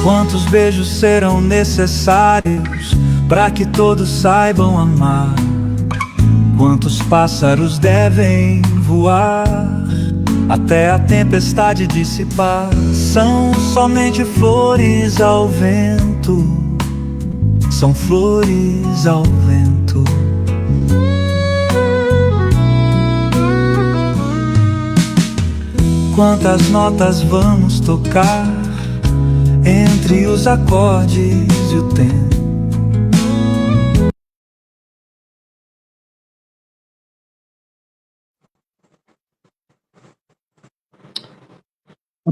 Quantos beijos serão necessários para que todos saibam amar? Quantos pássaros devem voar até a tempestade dissipar? São somente flores ao vento, são flores ao vento. Quantas notas vamos tocar entre os acordes e o tempo?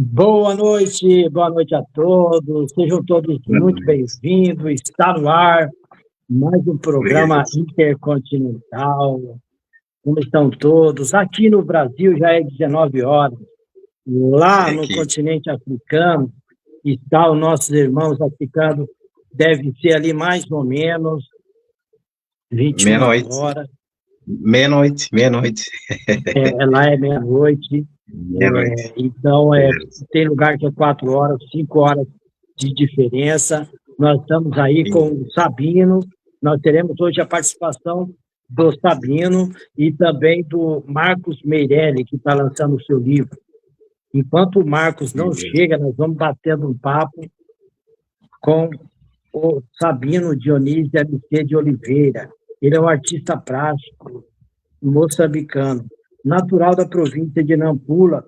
Boa noite a todos, sejam todos muito bem-vindos. Está no ar mais um programa intercontinental. Como estão todos? Aqui no Brasil já é 19 horas. Lá no continente africano está os nossos irmãos africanos, deve ser ali mais ou menos 21 horas. Meia-noite. Lá é meia-noite. Então, tem lugar que é 4 horas, 5 horas de diferença. Nós estamos aí com o Sabino. Nós teremos hoje a participação do Sabino e também do Marcos Meirelli, que está lançando o seu livro. Enquanto o Marcos não chega, nós vamos batendo um papo com o Sabino Dionísio MC de Oliveira. Ele é um artista plástico moçambicano, natural da província de Nampula,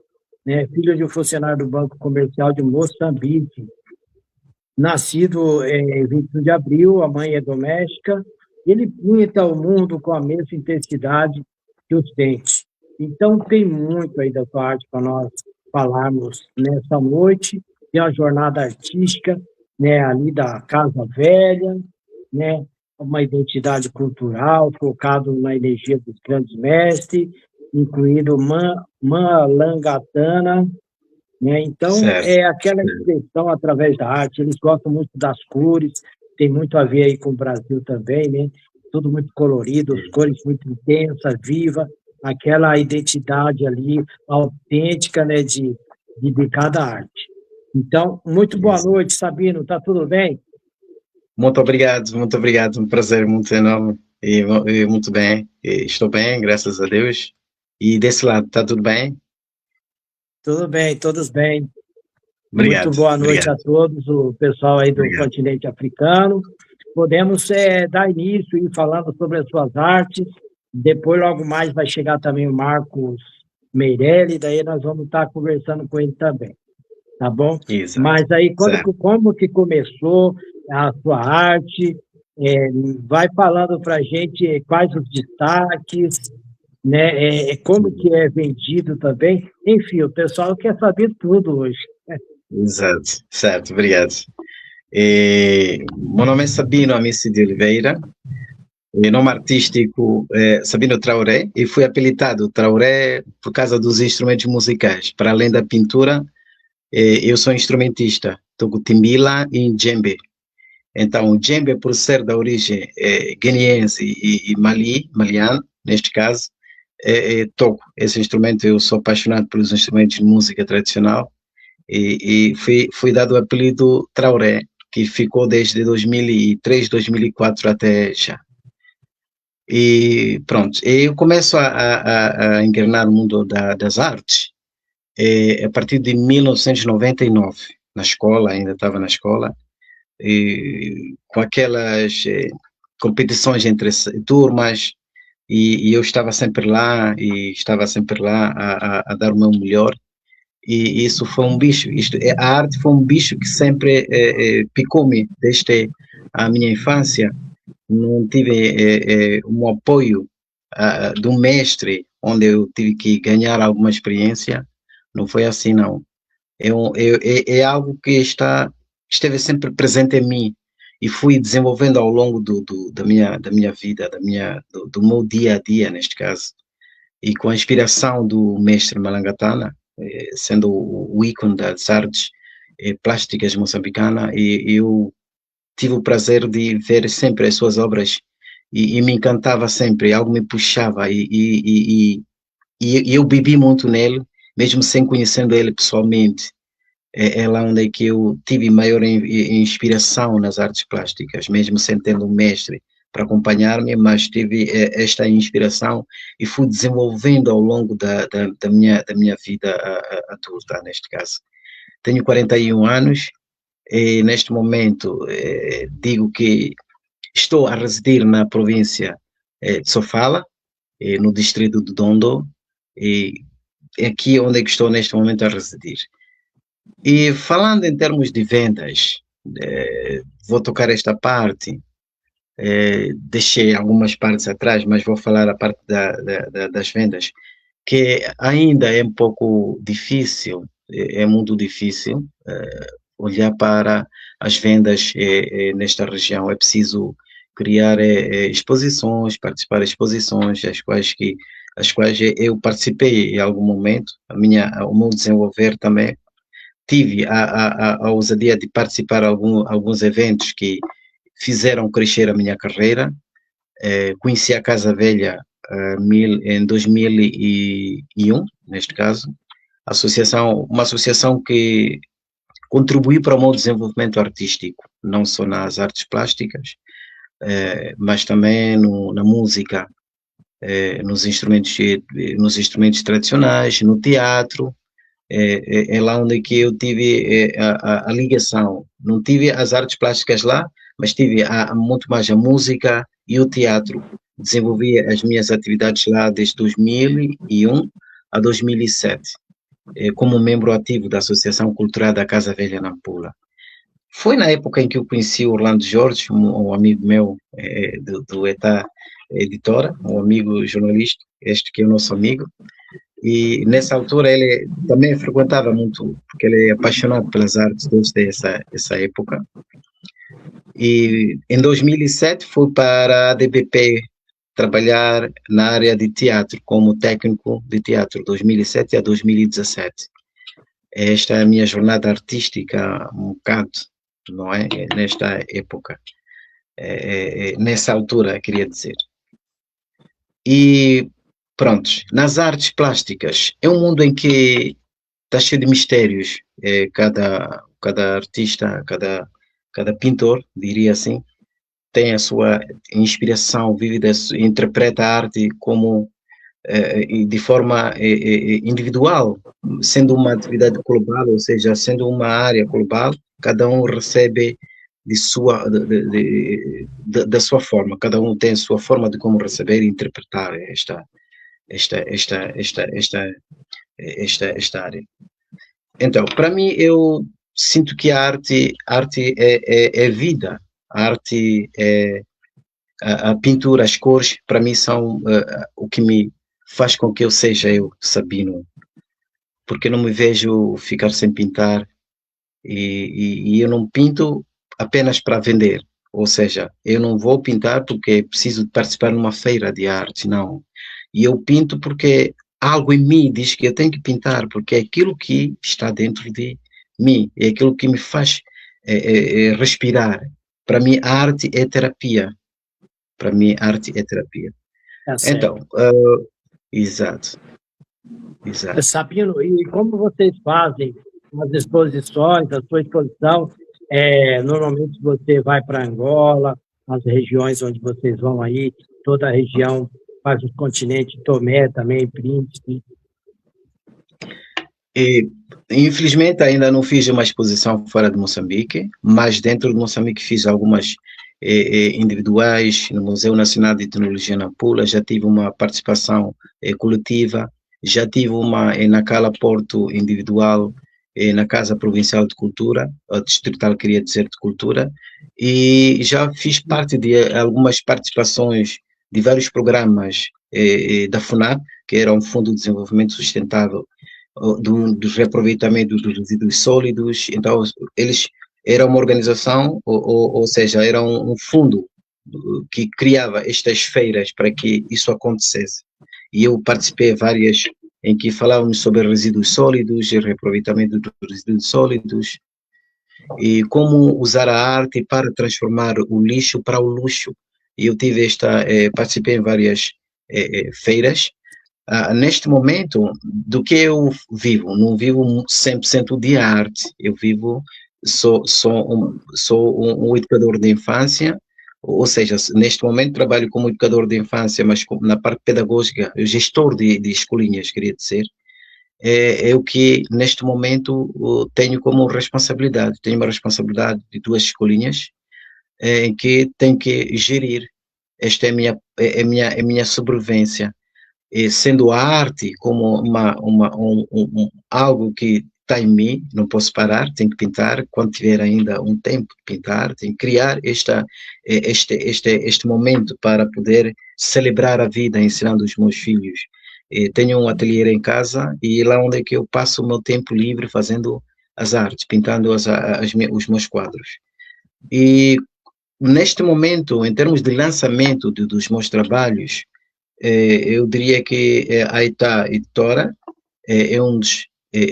né, filho de um funcionário do Banco Comercial de Moçambique. Nascido em 21 de abril, a mãe é doméstica. Ele pinta o mundo com a mesma intensidade que os dentes. Então, tem muito aí da sua arte para nós falarmos nessa noite. Tem uma jornada artística, né, ali da Casa Velha, né, uma identidade cultural focado na energia dos grandes mestres, incluindo Malangatana, né? Então, certo. É aquela expressão através da arte. Eles gostam muito das cores, tem muito a ver aí com o Brasil também, né? Tudo muito colorido, as cores muito intensas, viva, aquela identidade ali autêntica, né, de cada arte. Então, muito boa noite, Sabino, tá tudo bem? Muito obrigado, um prazer muito enorme e muito bem, estou bem, graças a Deus. E desse lado, está tudo bem? Tudo bem, todos bem. Obrigado. Muito boa noite a todos, o pessoal aí do continente africano. Podemos dar início e falando sobre as suas artes. Depois, logo mais, vai chegar também o Marcos Meirelli, daí nós vamos estar conversando com ele também, tá bom? Exato. Mas aí, como que começou a sua arte? Vai falando para a gente quais os destaques, né? Como que é vendido também. Enfim, o pessoal quer saber tudo hoje. Exato, certo, obrigado. Meu nome é Sabino Amici de Oliveira, nome artístico é Sabino Traoré, e fui apelidado Traoré por causa dos instrumentos musicais. Para além da pintura, eu sou instrumentista, toco timbila e djembe. Então, o djembe, por ser da origem guineense e maliano, neste caso, toco esse instrumento. Eu sou apaixonado pelos instrumentos de música tradicional e fui dado o apelido Traoré, que ficou desde 2003, 2004 até já. E pronto, eu começo a engrenar no mundo das artes a partir de 1999, na escola, ainda estava na escola, com aquelas competições entre turmas, e eu estava sempre lá, a dar o meu melhor, e isso foi um bicho, a arte foi um bicho que sempre picou-me desde a minha infância. Não tive um apoio de um mestre, onde eu tive que ganhar alguma experiência, não foi assim não. É algo que esteve sempre presente em mim, e fui desenvolvendo ao longo da minha vida, do meu dia a dia, neste caso, e com a inspiração do mestre Malangatana, sendo o ícone das artes plásticas moçambicanas, e eu tive o prazer de ver sempre as suas obras e me encantava sempre, algo me puxava e eu bebi muito nele, mesmo sem conhecendo ele pessoalmente. É lá onde é que eu tive maior inspiração nas artes plásticas, mesmo sem ter um mestre para acompanhar-me, mas tive esta inspiração e fui desenvolvendo ao longo da minha vida adulta, neste caso. Tenho 41 anos e neste momento digo que estou a residir na província de Sofala, no distrito de Dondo, e é aqui onde é que estou neste momento a residir. E falando em termos de vendas, vou tocar esta parte, deixei algumas partes atrás, mas vou falar a parte das vendas, que ainda é um pouco difícil, é muito difícil olhar para as vendas nesta região. É preciso criar exposições, participar de exposições, as quais eu participei em algum momento, o meu desenvolver também. Tive a ousadia de participar de alguns eventos que fizeram crescer a minha carreira. Conheci a Casa Velha em 2001, neste caso, uma associação que contribuiu para o meu desenvolvimento artístico, não só nas artes plásticas, mas também na música, nos instrumentos tradicionais, no teatro. É lá onde que eu tive a ligação. Não tive as artes plásticas lá, mas tive muito mais a música e o teatro. Desenvolvi as minhas atividades lá desde 2001 a 2007, como membro ativo da Associação Cultural da Casa Velha Nampula. Foi na época em que eu conheci o Orlando Jorge, um amigo meu do ETA Editora, um amigo jornalista, este que é o nosso amigo. E nessa altura ele também frequentava muito, porque ele é apaixonado pelas artes desde essa época. E em 2007 fui para a DBP trabalhar na área de teatro, como técnico de teatro, 2007 a 2017. Esta é a minha jornada artística, um bocado, não é? Nesta época, nessa altura, queria dizer. E prontos, nas artes plásticas, é um mundo em que está cheio de mistérios. Cada artista, cada pintor, diria assim, tem a sua inspiração, interpreta a arte como de forma individual, sendo uma atividade global, ou seja, sendo uma área global, cada um recebe da sua forma, cada um tem a sua forma de como receber e interpretar esta área. Então, para mim, eu sinto que a arte é vida, a arte a pintura, as cores, para mim são o que me faz com que eu seja eu, Sabino, porque não me vejo ficar sem pintar e eu não pinto apenas para vender, ou seja, eu não vou pintar porque preciso de participar numa feira de arte, não. E eu pinto porque algo em mim diz que eu tenho que pintar, porque é aquilo que está dentro de mim, é aquilo que me faz respirar. Para mim, a arte é terapia. Para mim, a arte é terapia. Então, exato. Sabino, e como vocês fazem as exposições, a sua exposição? Normalmente você vai para Angola, as regiões onde vocês vão aí, toda a região, faz os continentes, Tomé também, Príncipe. Infelizmente ainda não fiz uma exposição fora de Moçambique, mas dentro de Moçambique fiz algumas individuais no Museu Nacional de Tecnologia Nampula, já tive uma participação coletiva, já tive uma na Cala Porto individual, na Casa Provincial de Cultura, a Distrital queria dizer de Cultura, e já fiz parte de algumas participações de vários programas da FUNAP, que era um Fundo de Desenvolvimento Sustentável do reaproveitamento dos resíduos sólidos. Então, eles era uma organização, ou seja, era um fundo que criava estas feiras para que isso acontecesse. E eu participei várias em que falávamos sobre resíduos sólidos, reaproveitamento dos resíduos sólidos, e como usar a arte para transformar o lixo para o luxo. E eu tive participei em várias feiras. Neste momento, do que eu vivo, não vivo 100% de arte, eu vivo, sou um educador de infância, ou seja, neste momento trabalho como educador de infância, mas na parte pedagógica, gestor de escolinhas, queria dizer, é o que neste momento tenho como responsabilidade. Tenho uma responsabilidade de 2 escolinhas em que tenho que gerir. Esta é a minha sobrevivência. E sendo a arte como algo que está em mim, não posso parar, tenho que pintar. Quando tiver ainda um tempo de pintar, tenho que criar este momento para poder celebrar a vida, ensinando os meus filhos. Tenho um ateliê em casa e lá onde é que eu passo o meu tempo livre fazendo as artes, pintando os meus quadros. E neste momento, em termos de lançamento dos meus trabalhos, eu diria que a Ita Editora é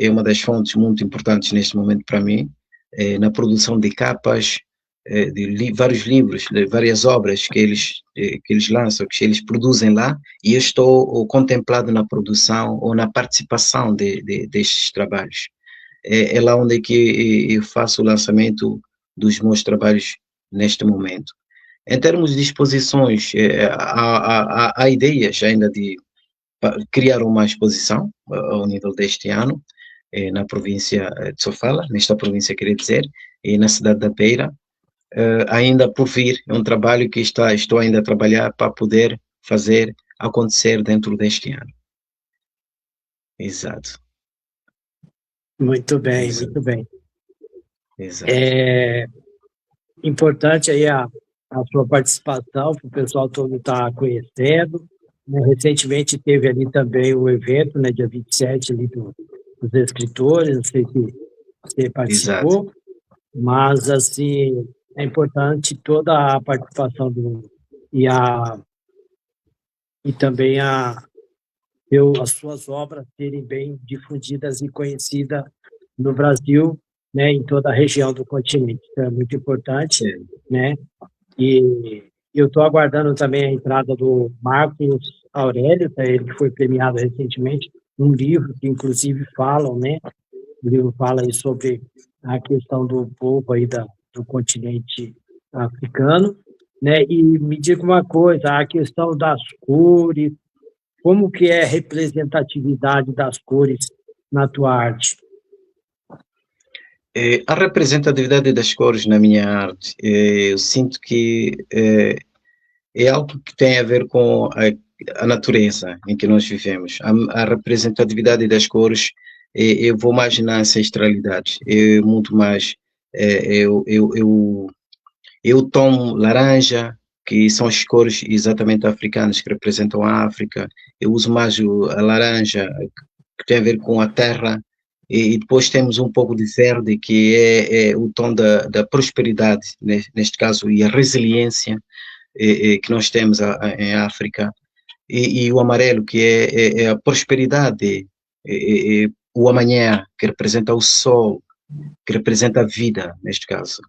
uma das fontes muito importantes neste momento para mim, na produção de capas, de vários livros, de várias obras que eles lançam, que eles produzem lá, e eu estou contemplado na produção ou na participação destes trabalhos. É lá onde é que eu faço o lançamento dos meus trabalhos neste momento. Em termos de exposições, há ideias ainda de criar uma exposição ao nível deste ano, na província de Sofala, nesta província, queria dizer, e na cidade da Beira, ainda por vir. É um trabalho que estou ainda a trabalhar para poder fazer acontecer dentro deste ano. Exato. Muito bem, Exato. muito bem. Exato. É importante aí a sua participação, para o pessoal todo estar conhecendo. Recentemente teve ali também o evento, né, dia 27, ali dos escritores, não sei se você participou, exato, mas, assim, é importante toda a participação e também as suas obras serem bem difundidas e conhecidas no Brasil, né, em toda a região do continente. Então, é muito importante, né? E eu estou aguardando também a entrada do Marcos Aurélio, ele que foi premiado recentemente, um livro que, inclusive, falam, né? O livro fala aí sobre a questão do povo aí do continente africano, né? E me diga uma coisa, a questão das cores, como que é a representatividade das cores na tua arte? A representatividade das cores na minha arte, eu sinto que é algo que tem a ver com a natureza em que nós vivemos. A representatividade das cores, eu vou mais na ancestralidade, muito mais, eu tomo laranja, que são as cores exatamente africanas, que representam a África. Eu uso mais a laranja, que tem a ver com a terra, e depois temos um pouco de verde, que é o tom da prosperidade, neste caso, e a resiliência que nós temos em África, e o amarelo, que é a prosperidade, o amanhã, que representa o sol, que representa a vida, neste caso.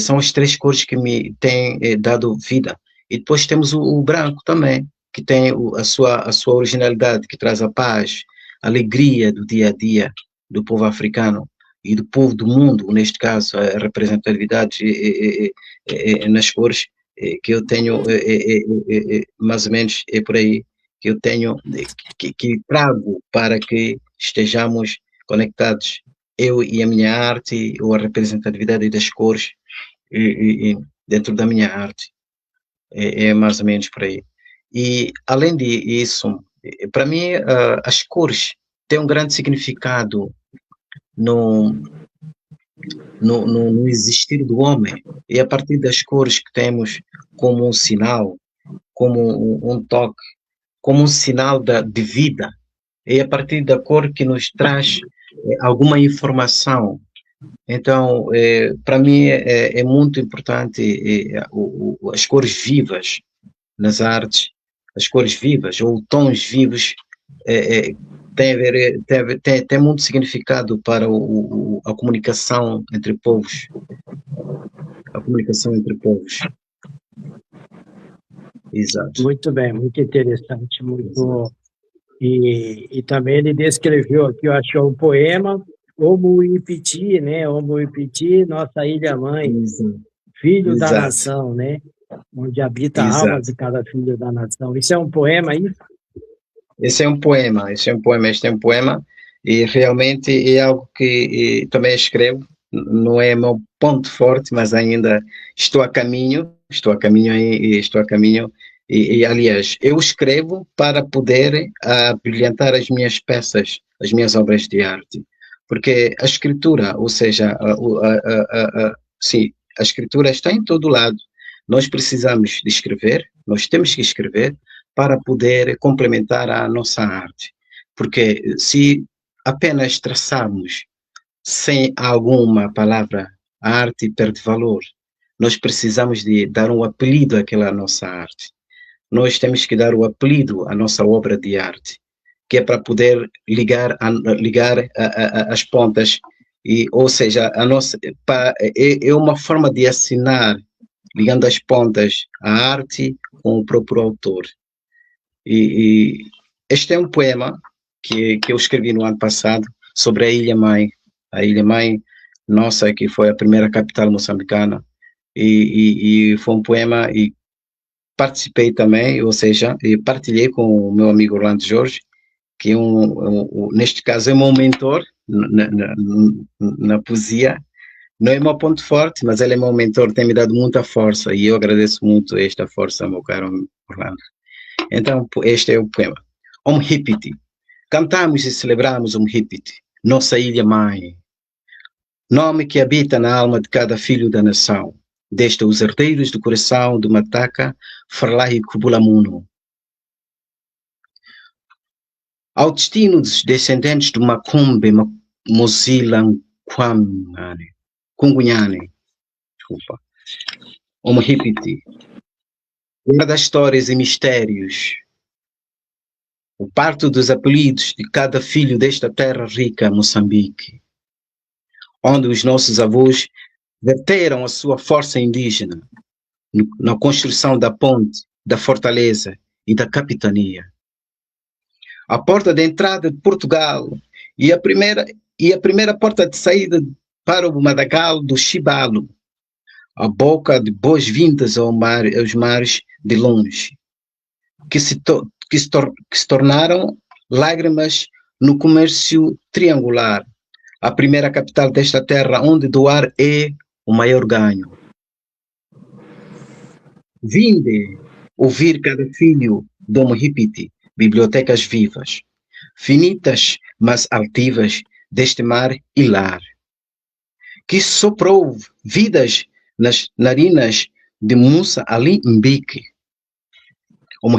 São as 3 cores que me têm dado vida. E depois temos o branco também, que tem a sua originalidade, que traz a paz, a alegria do dia a dia do povo africano e do povo do mundo, neste caso, a representatividade nas cores que eu tenho, mais ou menos é por aí, que eu tenho, que trago para que estejamos conectados, eu e a minha arte, ou a representatividade das cores dentro da minha arte. É mais ou menos por aí. E, além disso, para mim, as cores têm um grande significado no existir do homem, e a partir das cores que temos como um sinal, como um toque, como um sinal de vida, é a partir da cor que nos traz alguma informação. Então, para mim é muito importante as cores vivas nas artes, as cores vivas ou tons vivos tem muito significado para a comunicação entre povos. A comunicação entre povos. Exato. Muito bem, muito interessante, muito. E também ele descreveu aqui, eu acho, um poema, Homo Ipiti, né? Homo Ipiti, nossa ilha-mãe, filho da nação, né? Onde habita a alma de cada filho da nação. Isso é um poema, isso? Este é um poema, e realmente é algo que também escrevo, não é meu ponto forte, mas ainda estou a caminho, e aliás, eu escrevo para poder brilhantar as minhas peças, as minhas obras de arte, porque a escritura, ou seja, sim, a escritura está em todo lado, nós precisamos de escrever, nós temos que escrever, para poder complementar a nossa arte. Porque se apenas traçarmos sem alguma palavra, a arte perde valor. Nós precisamos de dar um apelido àquela nossa arte. Nós temos que dar o apelido à nossa obra de arte, que é para poder ligar as pontas, ou seja, é uma forma de assinar, ligando as pontas, a arte com o próprio autor. E este é um poema que eu escrevi no ano passado sobre a Ilha-Mãe. A Ilha-Mãe nossa, que foi a primeira capital moçambicana. E foi um poema e participei também, ou seja, e partilhei com o meu amigo Orlando Jorge, que neste caso é meu mentor na poesia. Não é meu ponto forte, mas ele é meu mentor, tem me dado muita força e eu agradeço muito esta força, meu caro Orlando. Então, este é o poema. Hipiti. Cantamos e celebramos Hipiti, nossa ilha-mãe. Nome que habita na alma de cada filho da nação, desde os herdeiros do coração do Mataca, Farlai e Kubulamuno. Ao destino dos descendentes do Macumbe, Kungunhane. Desculpa. Hipiti. Guarda histórias e mistérios. O parto dos apelidos de cada filho desta terra rica, Moçambique, onde os nossos avós verteram a sua força indígena na construção da ponte, da fortaleza e da capitania. A porta de entrada de Portugal e a primeira porta de saída para o Madagal do Chibalo, a boca de boas-vindas aos mares de longe, que se tornaram lágrimas no comércio triangular, a primeira capital desta terra onde doar é o maior ganho. Vinde ouvir cada filho do Hipiti, bibliotecas vivas, finitas mas altivas deste mar hilar, que soprou vidas nas narinas de Musa Ali Mbiki,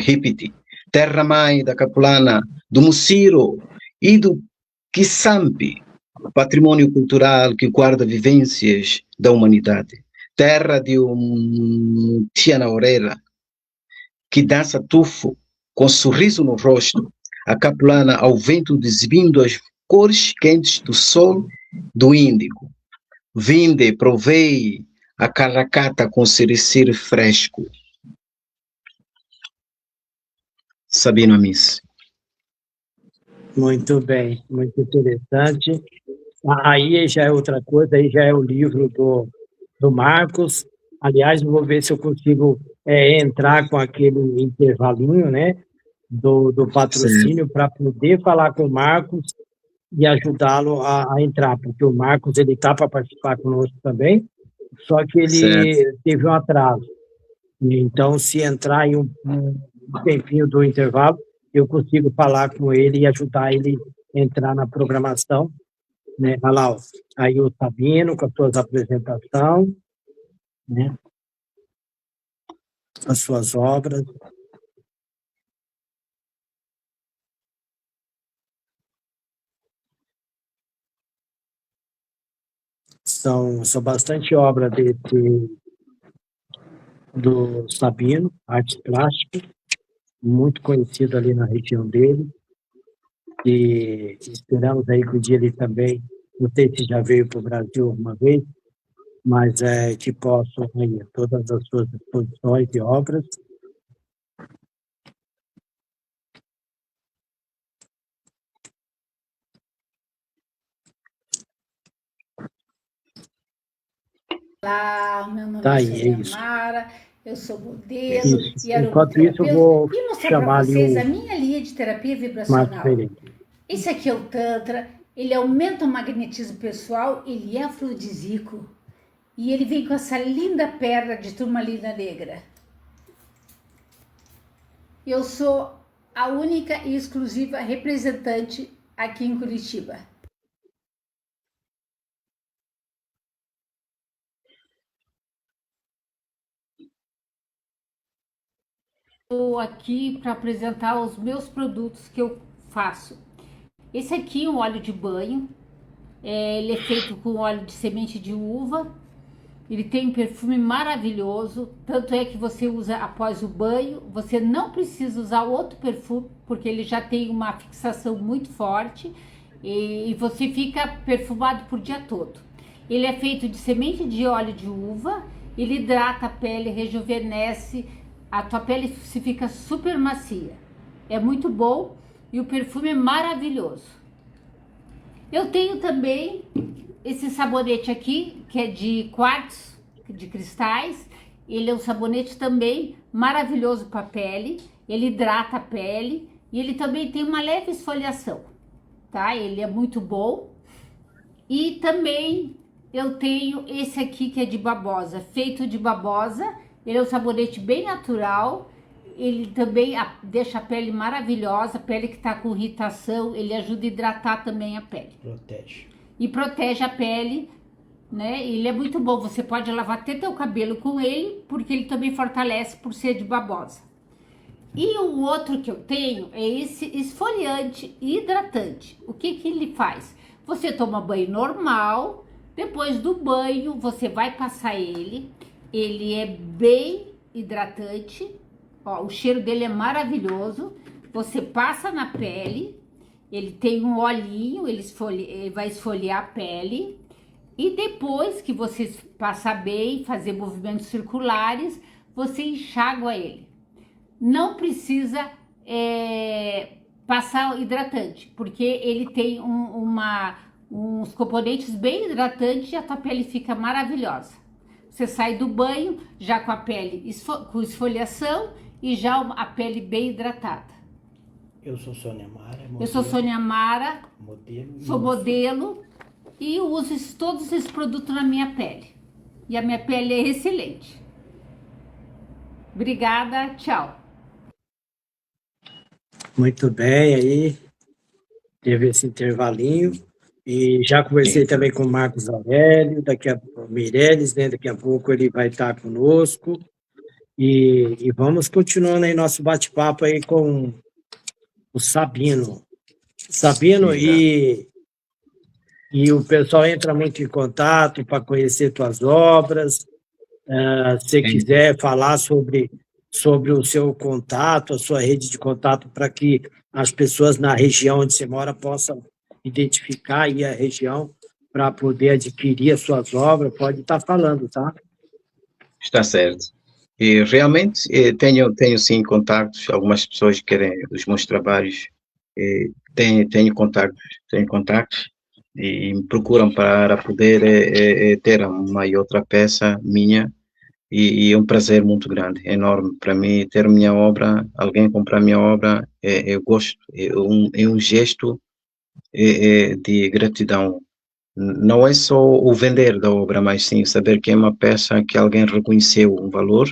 Hipiti, terra-mãe da Capulana, do Muciro e do Kisampi, patrimônio cultural que guarda vivências da humanidade. Terra de Tiana Orera, que dança tufo, com sorriso no rosto, a Capulana ao vento exibindo as cores quentes do sol do Índico. Vinde, provei a carracata com siriciri fresco. Sabino Amis. Muito bem, muito interessante. Aí já é outra coisa, aí já é o livro do Marcos. Aliás, vou ver se eu consigo entrar com aquele intervalinho, né, do patrocínio para poder falar com o Marcos e ajudá-lo a entrar, porque o Marcos ele está para participar conosco também, só que ele teve um atraso. Então, se entrar em um tempinho do intervalo, eu consigo falar com ele e ajudar ele a entrar na programação, né? Olha lá, aí o Sabino com as suas apresentações, né? As suas obras. São bastante obras do Sabino, artes plásticas, muito conhecido ali na região dele. e esperamos aí que o dia ele também, não sei se já veio para o Brasil alguma vez, mas que possam aí todas as suas exposições e obras. Olá, meu nome Tá é aí, Sônia isso. Mara, eu sou modelo Isso. e Enquanto isso, eu aromaterapeuta. vou E mostrar para chamar ali vocês o a minha linha de terapia Marcos vibracional. Pereira. Esse aqui é o Tantra, ele aumenta o magnetismo pessoal, ele é afrodisíaco. E ele vem com essa linda perla de turmalina negra. Eu sou a única e exclusiva representante aqui em Curitiba. Estou aqui para apresentar os meus produtos que eu faço. Esse aqui é um óleo de banho, ele é feito com óleo de semente de uva, ele tem um perfume maravilhoso, tanto é que você usa após o banho, você não precisa usar outro perfume, porque ele já tem uma fixação muito forte e você fica perfumado por dia todo. Ele é feito de semente de óleo de uva, ele hidrata a pele, rejuvenesce, a tua pele se fica super macia. É muito bom e o perfume é maravilhoso. Eu tenho também esse sabonete aqui, que é de quartzo, de cristais. Ele é um sabonete também maravilhoso para a pele. Ele hidrata a pele e ele também tem uma leve esfoliação, tá? Ele é muito bom. E também eu tenho esse aqui que é de babosa, feito de babosa. Ele é um sabonete bem natural. Ele também deixa a pele maravilhosa, pele que está com irritação, ele ajuda a hidratar também a pele. Protege. E protege a pele, né? Ele é muito bom, você pode lavar até teu cabelo com ele, porque ele também fortalece por ser de babosa. E o outro que eu tenho é esse esfoliante e hidratante. O que que ele faz? Você toma banho normal, depois do banho você vai passar ele é bem hidratante. Ó, o cheiro dele é maravilhoso. Você passa na pele, ele tem um olhinho, ele vai esfoliar a pele. E depois que você passar bem, fazer movimentos circulares, você enxágua ele. Não precisa passar hidratante, porque ele tem uns componentes bem hidratantes e a tua pele fica maravilhosa. Você sai do banho já com a pele com esfoliação e já a pele bem hidratada. Eu sou Sônia Mara. Eu sou Sônia Mara, sou modelo e uso todos esses produtos na minha pele. E a minha pele é excelente. Obrigada, tchau. Muito bem, aí teve esse intervalinho. E já conversei também com o Marcos Aurélio, daqui a Meirelles, né? Daqui a pouco ele vai estar conosco. E vamos continuando aí nosso bate-papo aí com o Sabino. Sabino, e o pessoal entra muito em contato para conhecer tuas obras. Se você quiser falar sobre o seu contato, a sua rede de contato, para que as pessoas na região onde você mora possam identificar aí a região para poder adquirir as suas obras, pode estar falando, tá? Está certo. E realmente tenho sim contactos, algumas pessoas que querem os meus trabalhos, tenho contactos e me procuram para poder ter uma e outra peça minha, e é um prazer muito grande, enorme para mim ter minha obra, alguém comprar minha obra, eu gosto, é um gesto de gratidão. Não é só o vender da obra, mas sim saber que é uma peça que alguém reconheceu um valor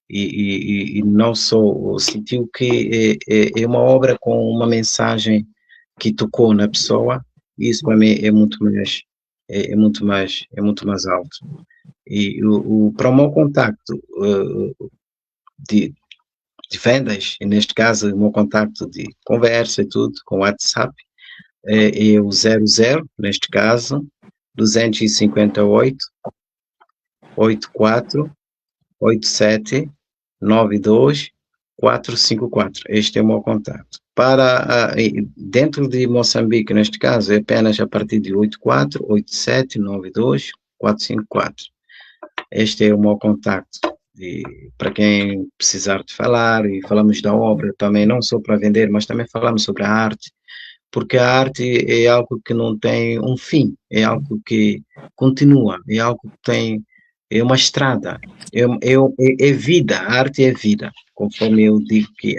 e não só sentiu que é uma obra com uma mensagem que tocou na pessoa. Isso para mim é muito mais alto. E para o meu contacto de vendas, e neste caso o meu contacto de conversa e tudo com o WhatsApp, é o 00, neste caso, 258 84 87 92 454. Este é o meu contato. dentro de Moçambique, neste caso, é apenas a partir de 84, 87, 92, 454. Este é o meu contacto para quem precisar de falar, e falamos da obra também, não só para vender, mas também falamos sobre a arte, porque a arte é algo que não tem um fim, é algo que continua, é algo que é uma estrada, é vida, a arte é vida, conforme eu digo que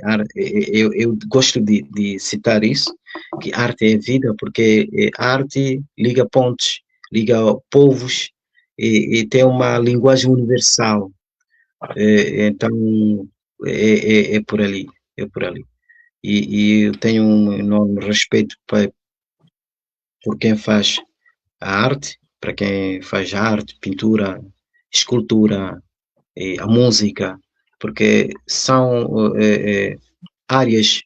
eu gosto de citar isso, que arte é vida, porque a arte liga pontes, liga povos, e tem uma linguagem universal, então é por ali, é por ali. E eu tenho um enorme respeito por quem faz a arte, para quem faz a arte, pintura, escultura, a música, porque são áreas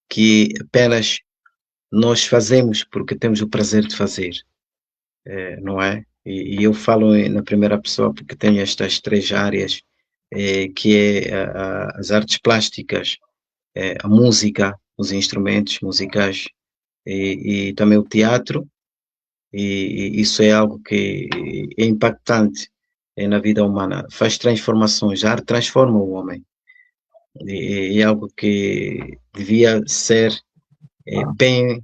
que apenas nós fazemos porque temos o prazer de fazer, não é? E eu falo na primeira pessoa porque tenho estas 3 áreas, que é as artes plásticas, a música, os instrumentos musicais e também o teatro, e isso é algo que é impactante na vida humana, faz transformações, a arte transforma o homem, e é algo que devia ser bem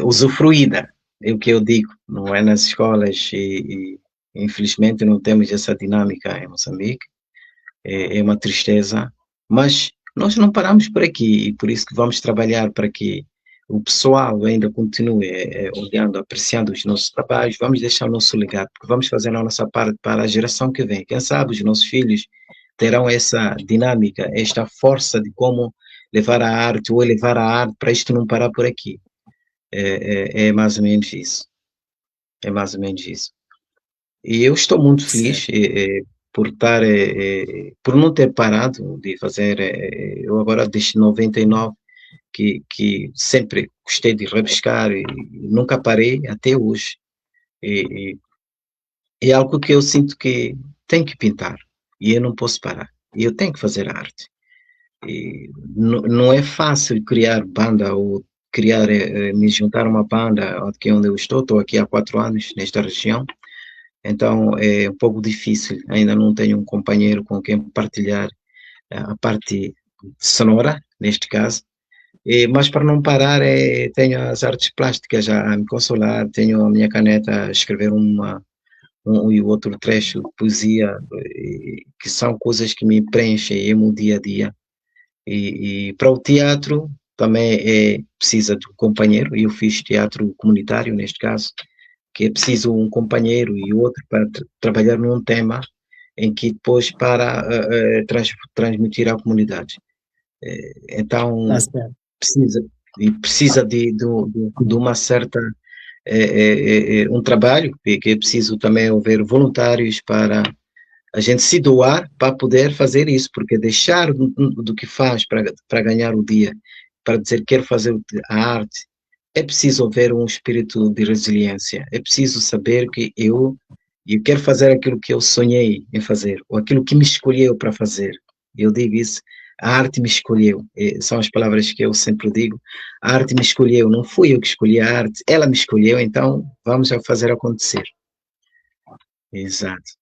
usufruída, é o que eu digo, não é nas escolas, e infelizmente não temos essa dinâmica em Moçambique, é uma tristeza, mas nós não paramos por aqui, e por isso que vamos trabalhar para que o pessoal ainda continue olhando, apreciando os nossos trabalhos, vamos deixar o nosso legado, porque vamos fazer a nossa parte para a geração que vem. Quem sabe os nossos filhos terão essa dinâmica, esta força de como levar a arte, ou elevar a arte para isto não parar por aqui. É mais ou menos isso. É mais ou menos isso. E eu estou muito feliz por estar, por não ter parado de fazer, eu agora desde 99, que sempre gostei de rabiscar e nunca parei até hoje. É algo que eu sinto que tenho que pintar e eu não posso parar. E eu tenho que fazer arte. E não é fácil criar banda ou criar, me juntar a uma banda aqui onde eu estou aqui há 4 anos nesta região. Então é um pouco difícil, ainda não tenho um companheiro com quem partilhar a parte sonora, neste caso, mas para não parar, tenho as artes plásticas a me consolar, tenho a minha caneta a escrever um e o outro trecho de poesia, que são coisas que me preenchem no dia a dia. E para o teatro também precisa de um companheiro, e eu fiz teatro comunitário neste caso, que é preciso um companheiro e outro para trabalhar num tema em que depois para transmitir à comunidade. Então precisa de uma certa um trabalho que é preciso também haver voluntários para a gente se doar para poder fazer isso, porque deixar do que faz para ganhar o dia, para dizer quero fazer a arte, é preciso haver um espírito de resiliência, é preciso saber que eu quero fazer aquilo que eu sonhei em fazer, ou aquilo que me escolheu para fazer. Eu digo isso, a arte me escolheu, são as palavras que eu sempre digo, a arte me escolheu, não fui eu que escolhi a arte, ela me escolheu, então vamos fazer acontecer. Exato.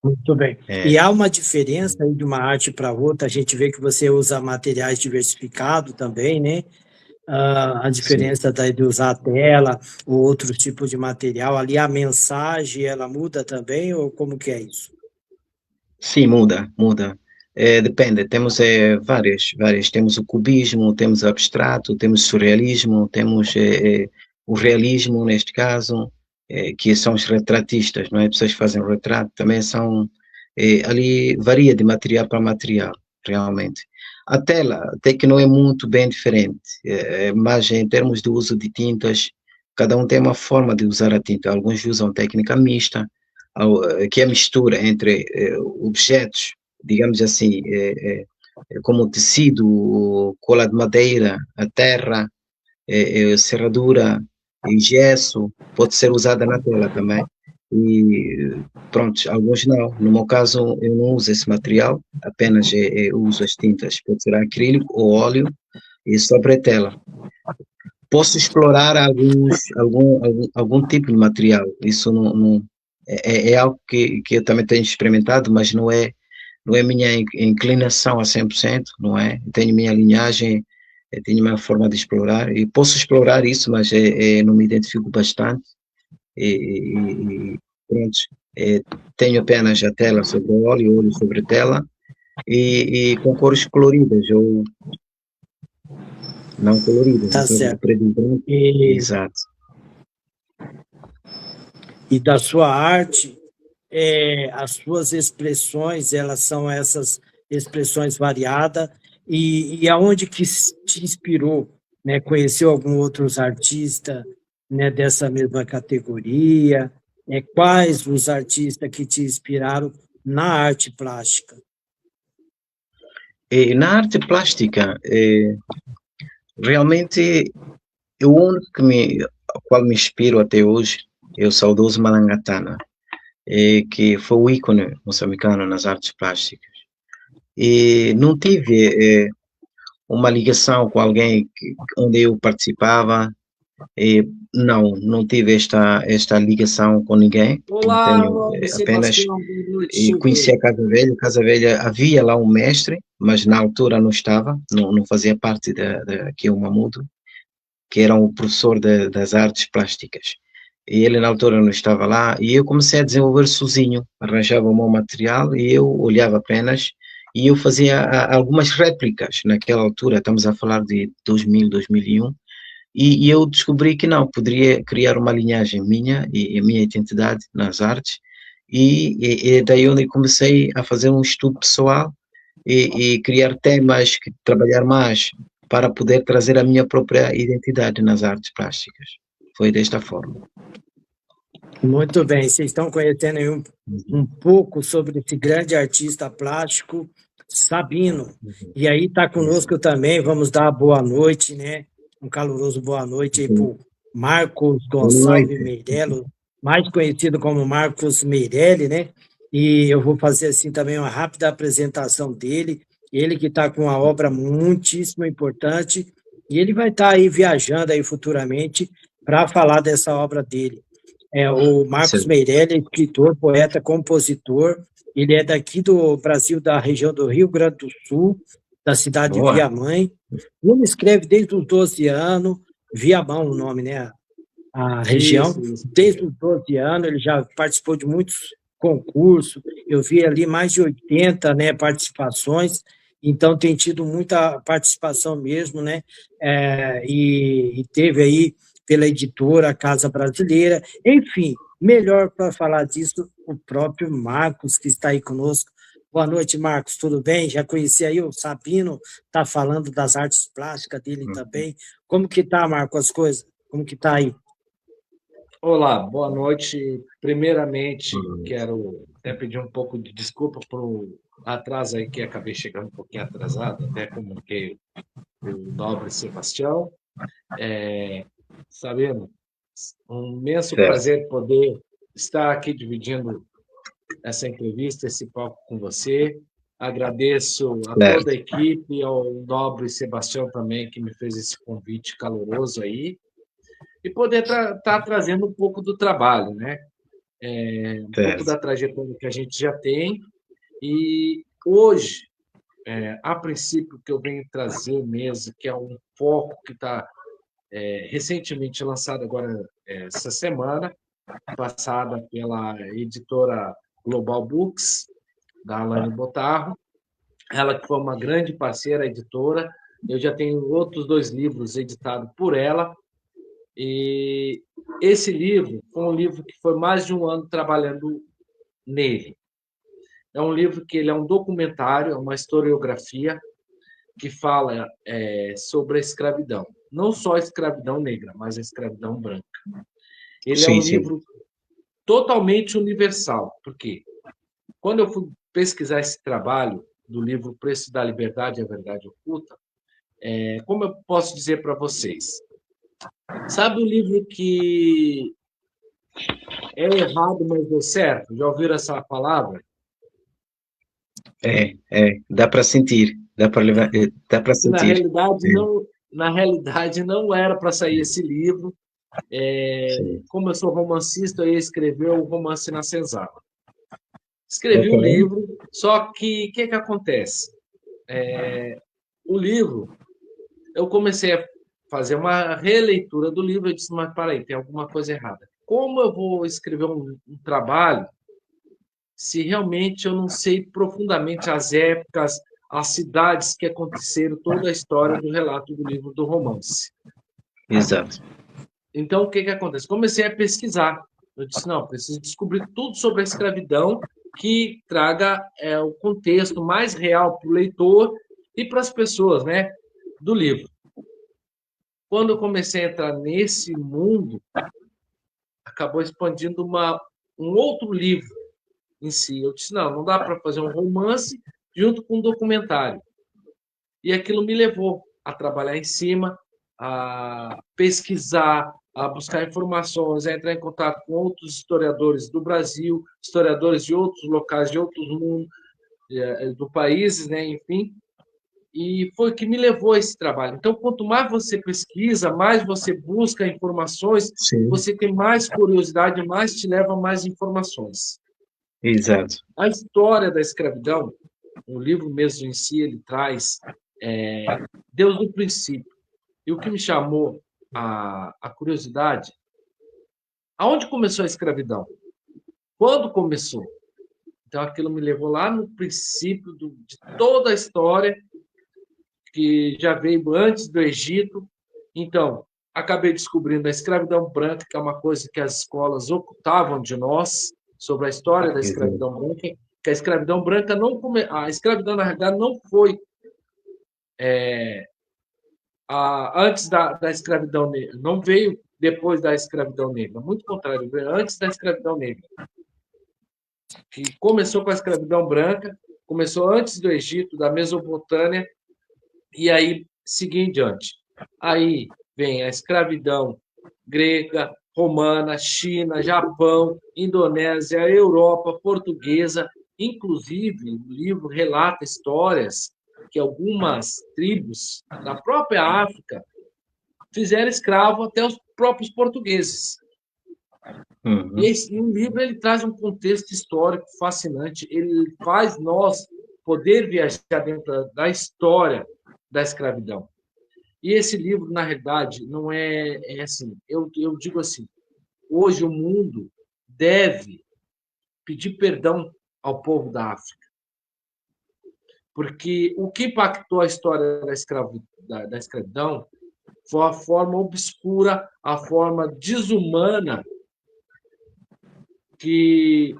Muito bem. E há uma diferença aí de uma arte para outra, a gente vê que você usa materiais diversificados também, né? A diferença de usar a tela ou outro tipo de material, ali a mensagem, ela muda também, ou como que é isso? Sim, muda. Depende, temos várias, temos o cubismo, temos o abstrato, temos o surrealismo, temos o realismo, neste caso, que são os retratistas, não é? Pessoas que fazem retrato, também são, ali varia de material para material, realmente. A tela até que não é muito bem diferente, mas em termos de uso de tintas, cada um tem uma forma de usar a tinta. Alguns usam técnica mista, que é a mistura entre objetos, digamos assim, como tecido, cola de madeira, a terra, serradura e gesso, pode ser usada na tela também. e pronto, alguns não. No meu caso, eu não uso esse material, apenas uso as tintas, pode ser acrílico ou óleo e sobre tela. Posso explorar algum tipo de material, isso é algo que eu também tenho experimentado, mas não é minha inclinação a 100%, não é? Tenho minha linhagem, tenho minha forma de explorar, e posso explorar isso, mas não me identifico bastante, e pronto, é, tenho apenas a tela sobre o óleo sobre tela, e com cores coloridas, ou não coloridas, Tá no caso de certo. preto e branco, E, exato. e da sua arte, as suas expressões, elas são essas expressões variadas, e aonde que te inspirou, né? Conheceu algum outros artistas, né, dessa mesma categoria? Quais os artistas que te inspiraram na arte plástica? E na arte plástica, realmente, o único ao qual me inspiro até hoje é o saudoso Malangatana, que foi o ícone moçambicano nas artes plásticas. E não tive uma ligação com alguém onde eu participava, não tive esta ligação com ninguém, Olá, tenho Nobre apenas Sebastião, boa noite, e conheci Silvio. A Casa Velha havia lá um mestre, mas na altura não estava, não fazia parte da que é o Mamudo, que era o professor das artes plásticas. E ele na altura não estava lá, e eu comecei a desenvolver sozinho, arranjava o meu material e eu olhava apenas, e eu fazia algumas réplicas naquela altura, estamos a falar de 2000, 2001, e eu descobri que não, poderia criar uma linhagem minha e a minha identidade nas artes, e daí onde comecei a fazer um estudo pessoal e criar temas, trabalhar mais para poder trazer a minha própria identidade nas artes plásticas. Foi desta forma. Muito bem, vocês estão conhecendo aí um pouco sobre esse grande artista plástico, Sabino. E aí está conosco também, vamos dar boa noite, né? Um caloroso boa noite aí para o Marcos Boa Gonçalves noite. Meirelli, mais conhecido como Marcos Meirelli, né? E eu vou fazer assim também uma rápida apresentação dele. Ele que está com uma obra muitíssimo importante, e ele vai estar aí viajando aí futuramente para falar dessa obra dele. O Marcos Certo. Meirelli é escritor, poeta, compositor. Ele é daqui do Brasil, da região do Rio Grande do Sul, da cidade de Boa. Viamã. Ele escreve desde os 12 anos, Viamã o nome, né? A região. Isso. Desde os 12 anos, ele já participou de muitos concursos. Eu vi ali mais de 80, né, participações. Então, tem tido muita participação mesmo, né? E teve aí pela editora Casa Brasileira. Enfim, melhor para falar disso, o próprio Marcos, que está aí conosco. Boa noite, Marcos, tudo bem? Já conheci aí o Sabino, está falando das artes plásticas dele também. Como que está, Marcos, as coisas? Como que está aí? Olá, boa noite. Primeiramente, quero até pedir um pouco de desculpa por atraso aí, que acabei chegando um pouquinho atrasado, até comuniquei o nobre Sebastião. Sabendo, um imenso Certo. prazer poder estar aqui dividindo essa entrevista, esse palco com você. Agradeço a toda a equipe, ao nobre Sebastião também, que me fez esse convite caloroso aí, e poder estar trazendo um pouco do trabalho, né? Um pouco da trajetória que a gente já tem. E hoje, a princípio, que eu venho trazer mesmo, que é um foco que está recentemente lançado agora essa semana, passada pela editora Global Books, da Alane Botarro. Ela que foi uma grande parceira editora. Eu já tenho outros 2 livros editados por ela. E esse livro foi um livro que foi mais de um ano trabalhando nele. É um livro que ele é um documentário, é uma historiografia que fala sobre a escravidão. Não só a escravidão negra, mas a escravidão branca. Ele é um livro totalmente universal. Por quê? Quando eu fui pesquisar esse trabalho do livro O Preço da Liberdade e a Verdade Oculta, como eu posso dizer para vocês? Sabe o livro que É errado, mas deu certo. Já ouviram essa palavra? Dá para sentir, dá para levar, dá para E sentir. na realidade não era para sair esse livro. Sim. Como eu sou romancista, eu ia escrever o romance na senzala. Escrevi Ok. o livro, só que o que acontece? O livro, eu comecei a fazer uma releitura do livro e disse, mas peraí, tem alguma coisa errada. Como eu vou escrever um trabalho se realmente eu não sei profundamente as épocas, as cidades que aconteceram, toda a história do relato do livro do romance? Exato. Então, o que acontece? Comecei a pesquisar. Eu disse, não, preciso descobrir tudo sobre a escravidão que traga o contexto mais real para o leitor e para as pessoas, né, do livro. Quando eu comecei a entrar nesse mundo, acabou expandindo um outro livro em si. Eu disse, não dá para fazer um romance junto com um documentário. E aquilo me levou a trabalhar em cima, a pesquisar, a buscar informações, a entrar em contato com outros historiadores do Brasil, historiadores de outros locais, de outros mundos, do países, né, enfim. E foi o que me levou a esse trabalho. Então, quanto mais você pesquisa, mais você busca informações, Sim, você tem mais curiosidade, mais te leva a mais informações. exato. A história da escravidão, o livro mesmo em si, ele traz Deus do princípio. E o que me chamou a curiosidade, aonde começou a escravidão? Quando começou? Então, aquilo me levou lá no princípio de toda a história, que já veio antes do Egito. Então, acabei descobrindo a escravidão branca, que é uma coisa que as escolas ocultavam de nós, sobre a história da Exato. escravidão branca, que a escravidão branca não a escravidão na realidade não foi antes da escravidão negra, não veio depois da escravidão negra, muito contrário, veio antes da escravidão negra, que começou com a escravidão branca, começou antes do Egito, da Mesopotâmia, e aí seguiu em diante. Aí vem a escravidão grega, romana, China, Japão, Indonésia, Europa, portuguesa. Inclusive, o livro relata histórias que algumas tribos da própria África fizeram escravo até os próprios portugueses. Uhum. E o livro ele traz um contexto histórico fascinante, ele faz nós poder viajar dentro da história da escravidão. E esse livro, na realidade, não é assim. Eu digo assim: hoje o mundo deve pedir perdão ao povo da África, porque o que impactou a história da escravidão foi a forma obscura, a forma desumana que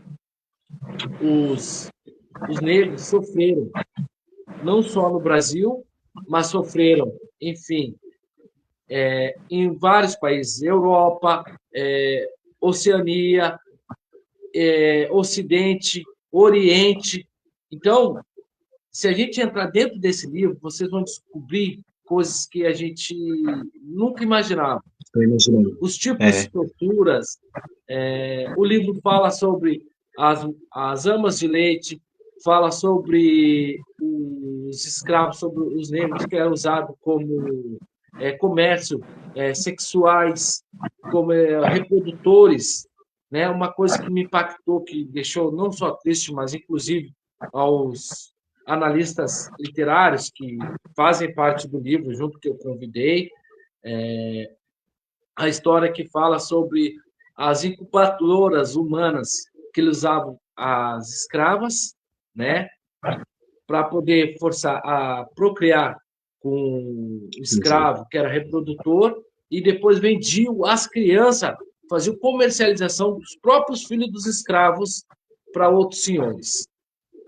os negros sofreram, não só no Brasil, mas sofreram, enfim, em vários países, Europa, Oceania, Ocidente, Oriente. Então, se a gente entrar dentro desse livro, vocês vão descobrir coisas que a gente nunca imaginava. Estou imaginando. Os tipos de torturas. O livro fala sobre as amas de leite, fala sobre os escravos, sobre os negros que eram usados como comércio sexuais, como reprodutores, né? Uma coisa que me impactou, que deixou não só triste, mas inclusive aos analistas literários que fazem parte do livro, junto que eu convidei, a história que fala sobre as incubadoras humanas que eles usavam as escravas, né, para poder forçar a procriar com o escravo, que era reprodutor, e depois vendiam as crianças, faziam comercialização dos próprios filhos dos escravos para outros senhores.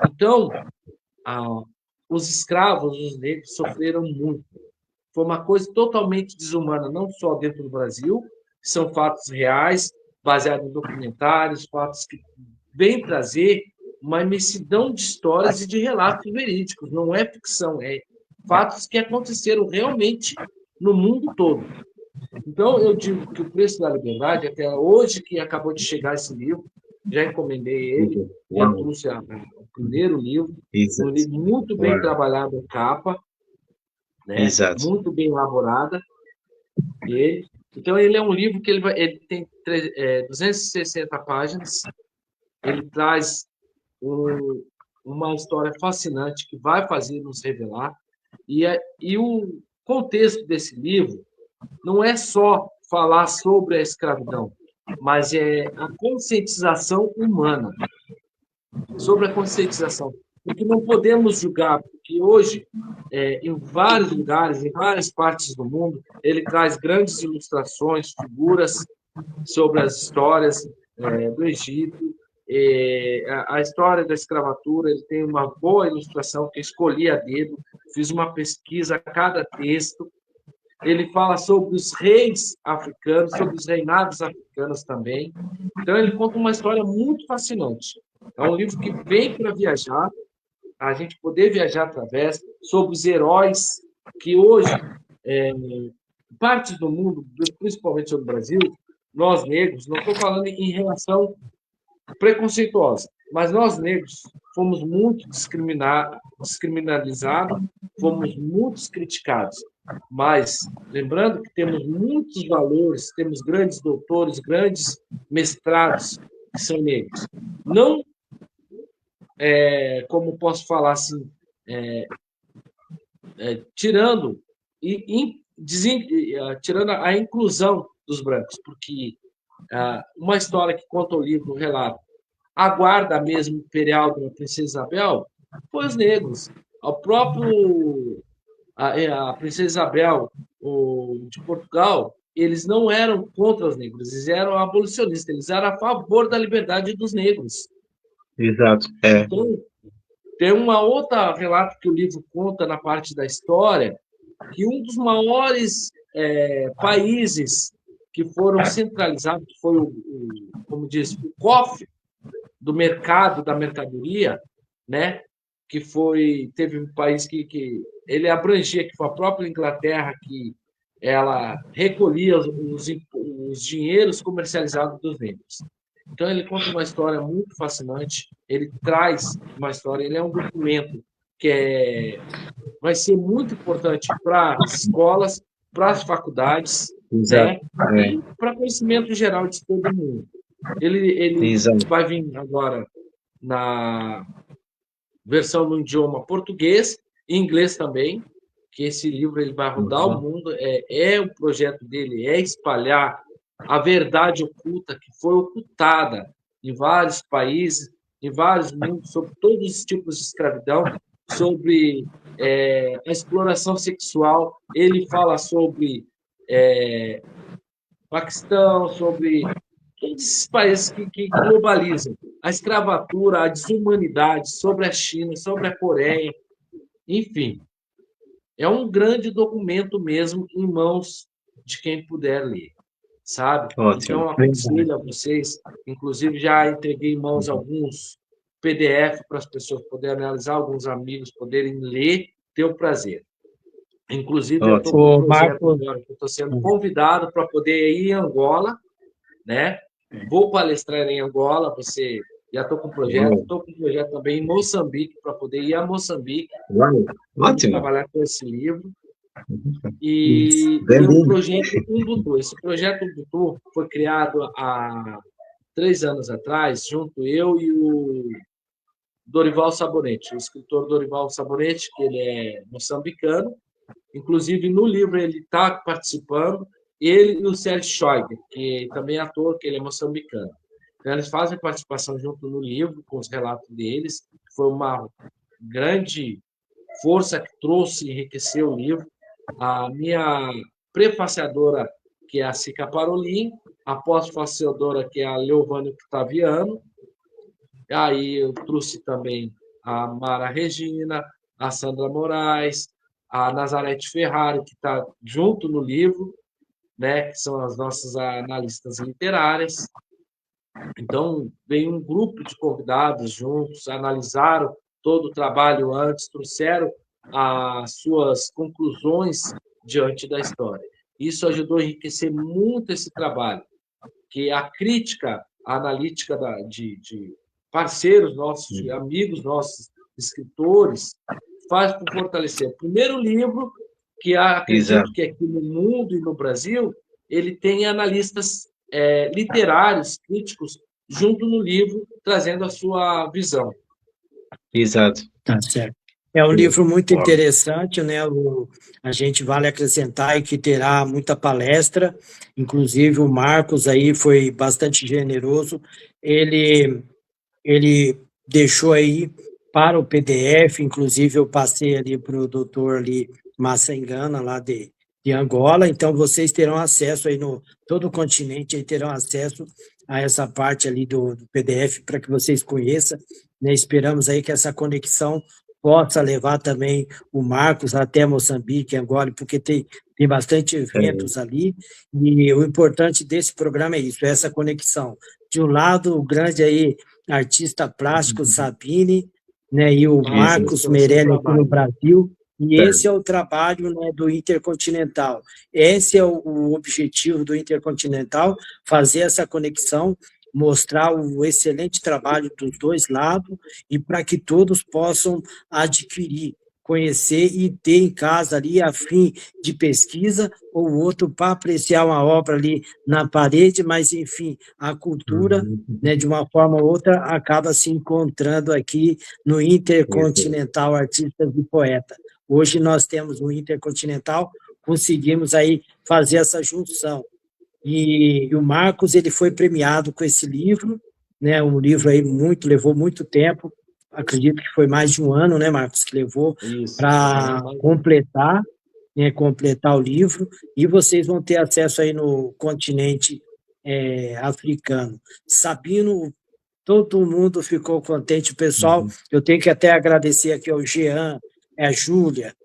Então, os escravos, os negros, sofreram muito. Foi uma coisa totalmente desumana, não só dentro do Brasil, são fatos reais, baseados em documentários, fatos que vêm trazer uma imensidão de histórias e de relatos verídicos, não é ficção, é fatos que aconteceram realmente no mundo todo. Então, eu digo que O Preço da Liberdade, até hoje que acabou de chegar esse livro, já encomendei ele, já trouxe o primeiro livro, um livro muito bem trabalhado a capa, né? Muito bem elaborada. Então, ele é um livro que ele tem 260 páginas, ele traz uma história fascinante que vai fazer nos revelar, e o contexto desse livro não é só falar sobre a escravidão, mas é a conscientização humana, sobre a conscientização. Porque não podemos julgar, porque hoje, em vários lugares, em várias partes do mundo, ele traz grandes ilustrações, figuras sobre as histórias do Egito, a história da escravatura. Ele tem uma boa ilustração que eu escolhi a dedo, fiz uma pesquisa a cada texto. Ele fala sobre os reis africanos, sobre os reinados africanos também. Então, ele conta uma história muito fascinante. É um livro que vem para viajar, a gente poder viajar através, sobre os heróis que hoje, partes do mundo, principalmente sobre o Brasil, nós negros, não estou falando em relação preconceituosa, mas nós negros fomos muito descriminalizados, fomos muito criticados. Mas, lembrando que temos muitos valores, temos grandes doutores, grandes mestrados que são negros. Não, como posso falar assim, tirando tirando a inclusão dos brancos, porque uma história que conta o livro, o relato, a guarda mesmo imperial da Princesa Isabel foi os negros. A Princesa Isabel de Portugal, eles não eram contra os negros, eles eram abolicionistas, eles eram a favor da liberdade dos negros. Exato. Então, tem uma outra relato que o livro conta na parte da história, que um dos maiores países que foram centralizados, que foi como diz, o cofre do mercado, da mercadoria, né? Que teve um país que ele abrangia, que foi a própria Inglaterra, que ela recolhia os dinheiros comercializados dos negros. Então, ele conta uma história muito fascinante, ele traz uma história, ele é um documento que vai ser muito importante para as escolas, para as faculdades, né? E para conhecimento geral de todo mundo. Ele vai vir agora na versão no idioma português e inglês também, que esse livro ele vai rodar o mundo. O projeto dele é espalhar a verdade oculta que foi ocultada em vários países, em vários mundos, sobre todos os tipos de escravidão, sobre a exploração sexual. Ele fala sobre Paquistão, sobre todos esses países que globalizam, a escravatura, a desumanidade, sobre a China, sobre a Coreia, enfim. É um grande documento mesmo em mãos de quem puder ler, sabe? Ótimo. Então, eu aconselho a vocês, inclusive já entreguei em mãos alguns PDF para as pessoas poderem analisar, alguns amigos poderem ler, ter o prazer. Inclusive, eu estou com um projeto agora, que eu estou sendo convidado para poder ir em Angola, né? Vou palestrar em Angola, já estou com projeto, estou com projeto também em Moçambique, para poder ir a Moçambique, trabalhar com esse livro. E tem um projeto Umbutu. Esse projeto Umbutu foi criado há 3 anos atrás, junto eu e o Dorival Sabonete, o escritor Dorival Sabonete, que ele é moçambicano. Inclusive, no livro ele está participando, ele e o Sérgio Schweiger, que também é ator, que ele é moçambicano. Então, eles fazem participação junto no livro, com os relatos deles. Foi uma grande força que trouxe e enriqueceu o livro. A minha prefaciadora, que é a Cica Parolin, a pós-faciadora, que é a Leovânia Octaviano. Aí eu trouxe também a Mara Regina, a Sandra Moraes, a Nazarete Ferrari, que está junto no livro, né, que são as nossas analistas literárias. Então, veio um grupo de convidados juntos, analisaram todo o trabalho antes, trouxeram as suas conclusões diante da história. Isso ajudou a enriquecer muito esse trabalho, que a crítica, a analítica de parceiros nossos, de amigos nossos, escritores, faz por fortalecer. O primeiro livro que acredito Exato. que aqui no mundo e no Brasil, ele tem analistas literários, críticos, junto no livro, trazendo a sua visão. Exato. Tá certo. É um livro muito interessante, né? A gente vale acrescentar aí que terá muita palestra, inclusive o Marcos aí foi bastante generoso. Ele deixou aí para o PDF, inclusive eu passei ali para o doutor ali Massengana, lá de Angola, então vocês terão acesso aí no todo o continente, aí terão acesso a essa parte ali do PDF para que vocês conheçam, né? Esperamos aí que essa conexão possa levar também o Marcos até Moçambique, Angola, porque tem bastante eventos ali, e o importante desse programa é isso, é essa conexão. De um lado, o grande aí artista plástico Sabine, né, e o Marcos Meirelles aqui no Brasil, e esse é o trabalho, né, do Intercontinental. Esse é o objetivo do Intercontinental, fazer essa conexão, mostrar o excelente trabalho dos dois lados e para que todos possam adquirir, conhecer e ter em casa ali a fim de pesquisa ou outro para apreciar uma obra ali na parede, mas, enfim, a cultura, né, de uma forma ou outra, acaba se encontrando aqui no Intercontinental Artistas e Poetas. Hoje nós temos no Intercontinental, conseguimos aí fazer essa junção. E o Marcos, ele foi premiado com esse livro, né, um livro aí levou muito tempo, acredito que foi mais de um ano, né, Marcos, que levou para completar, né, completar o livro, e vocês vão ter acesso aí no continente africano. Sabino, todo mundo ficou contente, o pessoal, eu tenho que até agradecer aqui ao Jean, a Júlia,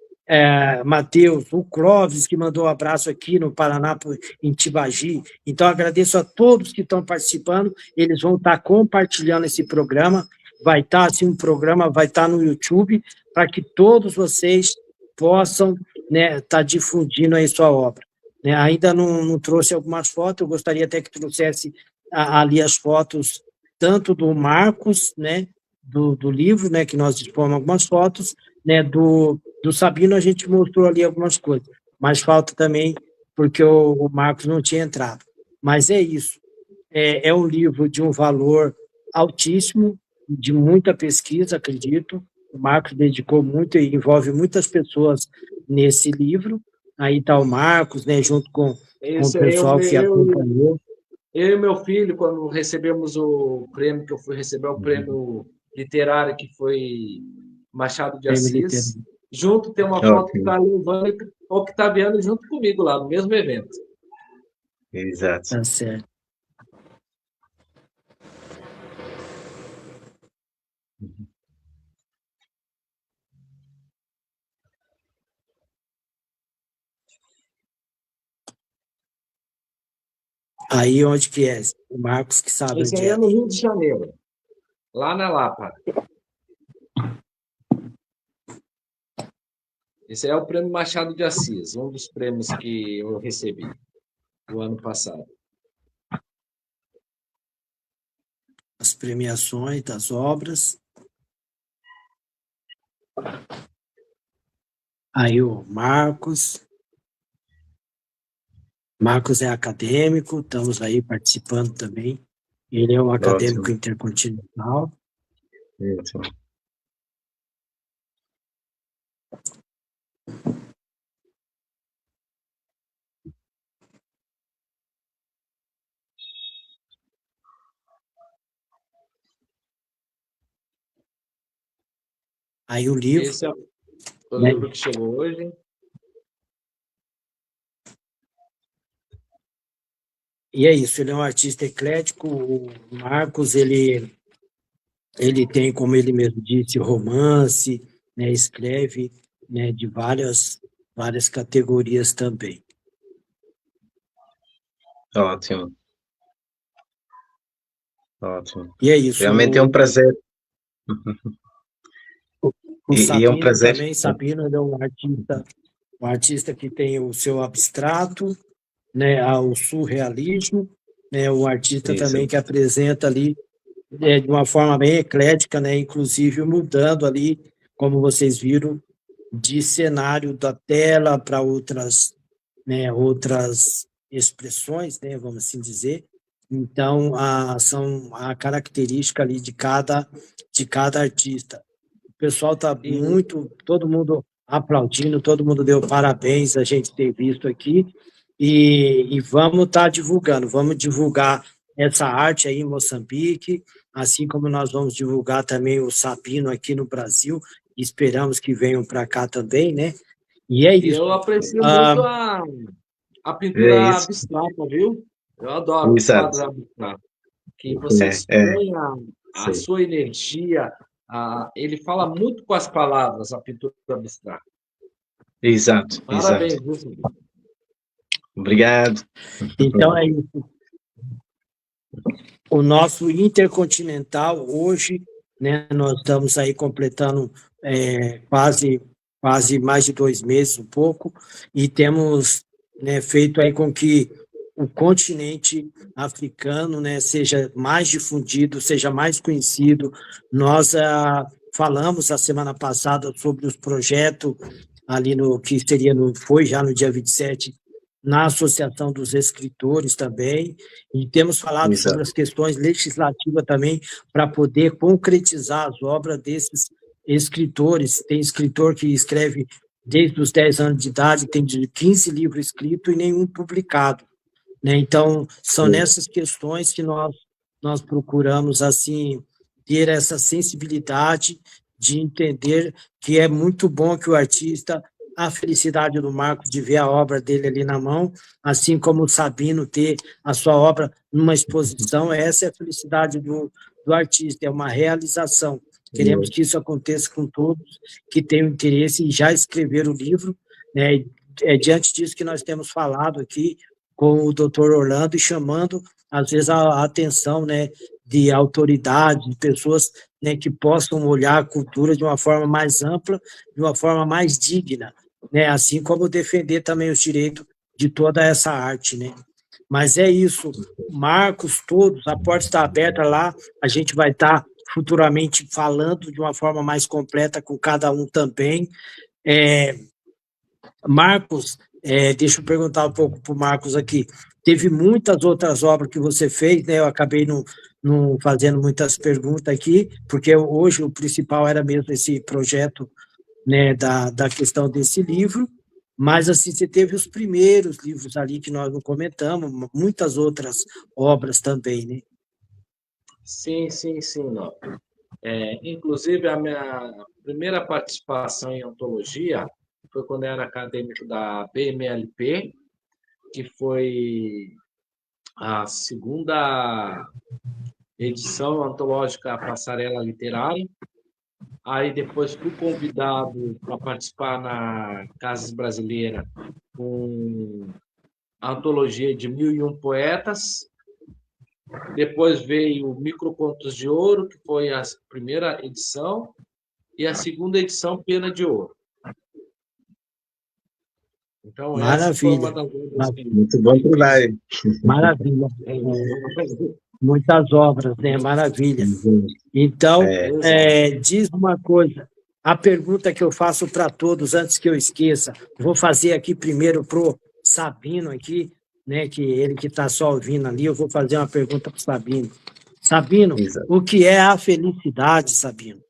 Matheus, o Clóvis, que mandou um abraço aqui no Paraná, em Tibagi. Então, agradeço a todos que estão participando, eles vão estar compartilhando esse programa, vai estar, assim, um programa vai estar no YouTube, para que todos vocês possam, né, estar difundindo aí sua obra. Né, ainda não trouxe algumas fotos, eu gostaria até que trouxesse ali as fotos, tanto do Marcos, né, do livro, né, que nós dispomos algumas fotos, né, do Sabino a gente mostrou ali algumas coisas, mas falta também, porque o Marcos não tinha entrado. Mas é isso, é um livro de um valor altíssimo, de muita pesquisa, acredito, o Marcos dedicou muito e envolve muitas pessoas nesse livro, aí está o Marcos, né, junto com o pessoal que acompanhou. Eu e meu filho, quando recebemos o prêmio, que eu fui receber o prêmio literário, que foi Machado de Assis, junto tem uma foto que está levando o Octaviano junto comigo lá, no mesmo evento. Exato. Tá certo. Aí onde que é? O Marcos que sabe Esse onde aí é. é no Rio de Janeiro, lá na Lapa. Esse é o prêmio Machado de Assis, um dos prêmios que eu recebi no ano passado. As premiações das obras. Aí o Marcos. Marcos é acadêmico, estamos aí participando também. Ele é um acadêmico intercontinental. Ótimo. Aí o livro... Esse é o livro que chegou hoje. E é isso, ele é um artista eclético, o Marcos, ele tem, como ele mesmo disse, romance, né, escreve, né, de várias categorias também. Ótimo. Ótimo. E é isso. Realmente é um prazer. O Sabino é um prazer. também, Sabino é um artista O artista que tem o seu abstrato, né, o surrealismo, né, o artista Isso. também que apresenta ali de uma forma bem eclética, né, inclusive mudando ali, como vocês viram, de cenário da tela para outras, né, outras expressões, né, vamos assim dizer. Então, são a característica ali de cada artista. O pessoal está muito, todo mundo aplaudindo, todo mundo deu parabéns, a gente tem visto aqui, e vamos estar divulgando, vamos divulgar essa arte aí em Moçambique, assim como nós vamos divulgar também o Sabino aqui no Brasil, esperamos que venham para cá também, né? E é isso. Eu aprecio muito a pintura isso. abstrata, viu? Eu adoro Exato. quadro abstrato. Que você expõe a Sim. sua energia. Ele fala muito com as palavras, a pintura abstrata. Exato, Parabéns, exato. viu, Silvio? Obrigado. Então é isso. O nosso Intercontinental hoje, né, nós estamos aí completando quase mais de 2 meses, um pouco, e temos, né, feito aí com que o continente africano, né, seja mais difundido, seja mais conhecido. Nós falamos a semana passada sobre os projetos ali foi já no dia 27, na Associação dos Escritores também, e temos falado Exato. sobre as questões legislativas também, para poder concretizar as obras desses escritores. Tem escritor que escreve desde os 10 anos de idade, tem 15 livros escritos e nenhum publicado, né? Então, são nessas questões que nós procuramos, assim, ter essa sensibilidade de entender que é muito bom que o artista, a felicidade do Marcos de ver a obra dele ali na mão, assim como o Sabino ter a sua obra numa exposição, essa é a felicidade do artista, é uma realização. Queremos que isso aconteça com todos que tenham interesse em já escrever o livro, né? É diante disso que nós temos falado aqui com o doutor Orlando e chamando, às vezes, a atenção, né, de autoridades, de pessoas, né, que possam olhar a cultura de uma forma mais ampla, de uma forma mais digna, né, assim como defender também os direitos de toda essa arte, né. Mas é isso, Marcos, todos, a porta está aberta lá, a gente vai estar futuramente falando de uma forma mais completa com cada um também. Marcos, deixa eu perguntar um pouco para o Marcos aqui. Teve muitas outras obras que você fez, né? Eu acabei não fazendo muitas perguntas aqui, porque hoje o principal era mesmo esse projeto, né, da questão desse livro, mas assim, você teve os primeiros livros ali que nós não comentamos, muitas outras obras também, né? Sim, não. Inclusive, a minha primeira participação em antologia foi quando eu era acadêmico da BMLP, que foi a segunda edição antológica Passarela Literária. Aí depois fui convidado para participar na Casas Brasileira com a antologia de 1001 Poetas. Depois veio Microcontos de Ouro, que foi a primeira edição, e a segunda edição, Pena de Ouro. Então, essa foi uma das obras. Muito bom trabalho. Maravilha. Muitas obras, né? Maravilha. Então, diz uma coisa, a pergunta que eu faço para todos, antes que eu esqueça, vou fazer aqui primeiro para o Sabino, aqui, né? Que ele que está só ouvindo ali, eu vou fazer uma pergunta para o Sabino. Sabino, o que é a felicidade, Sabino?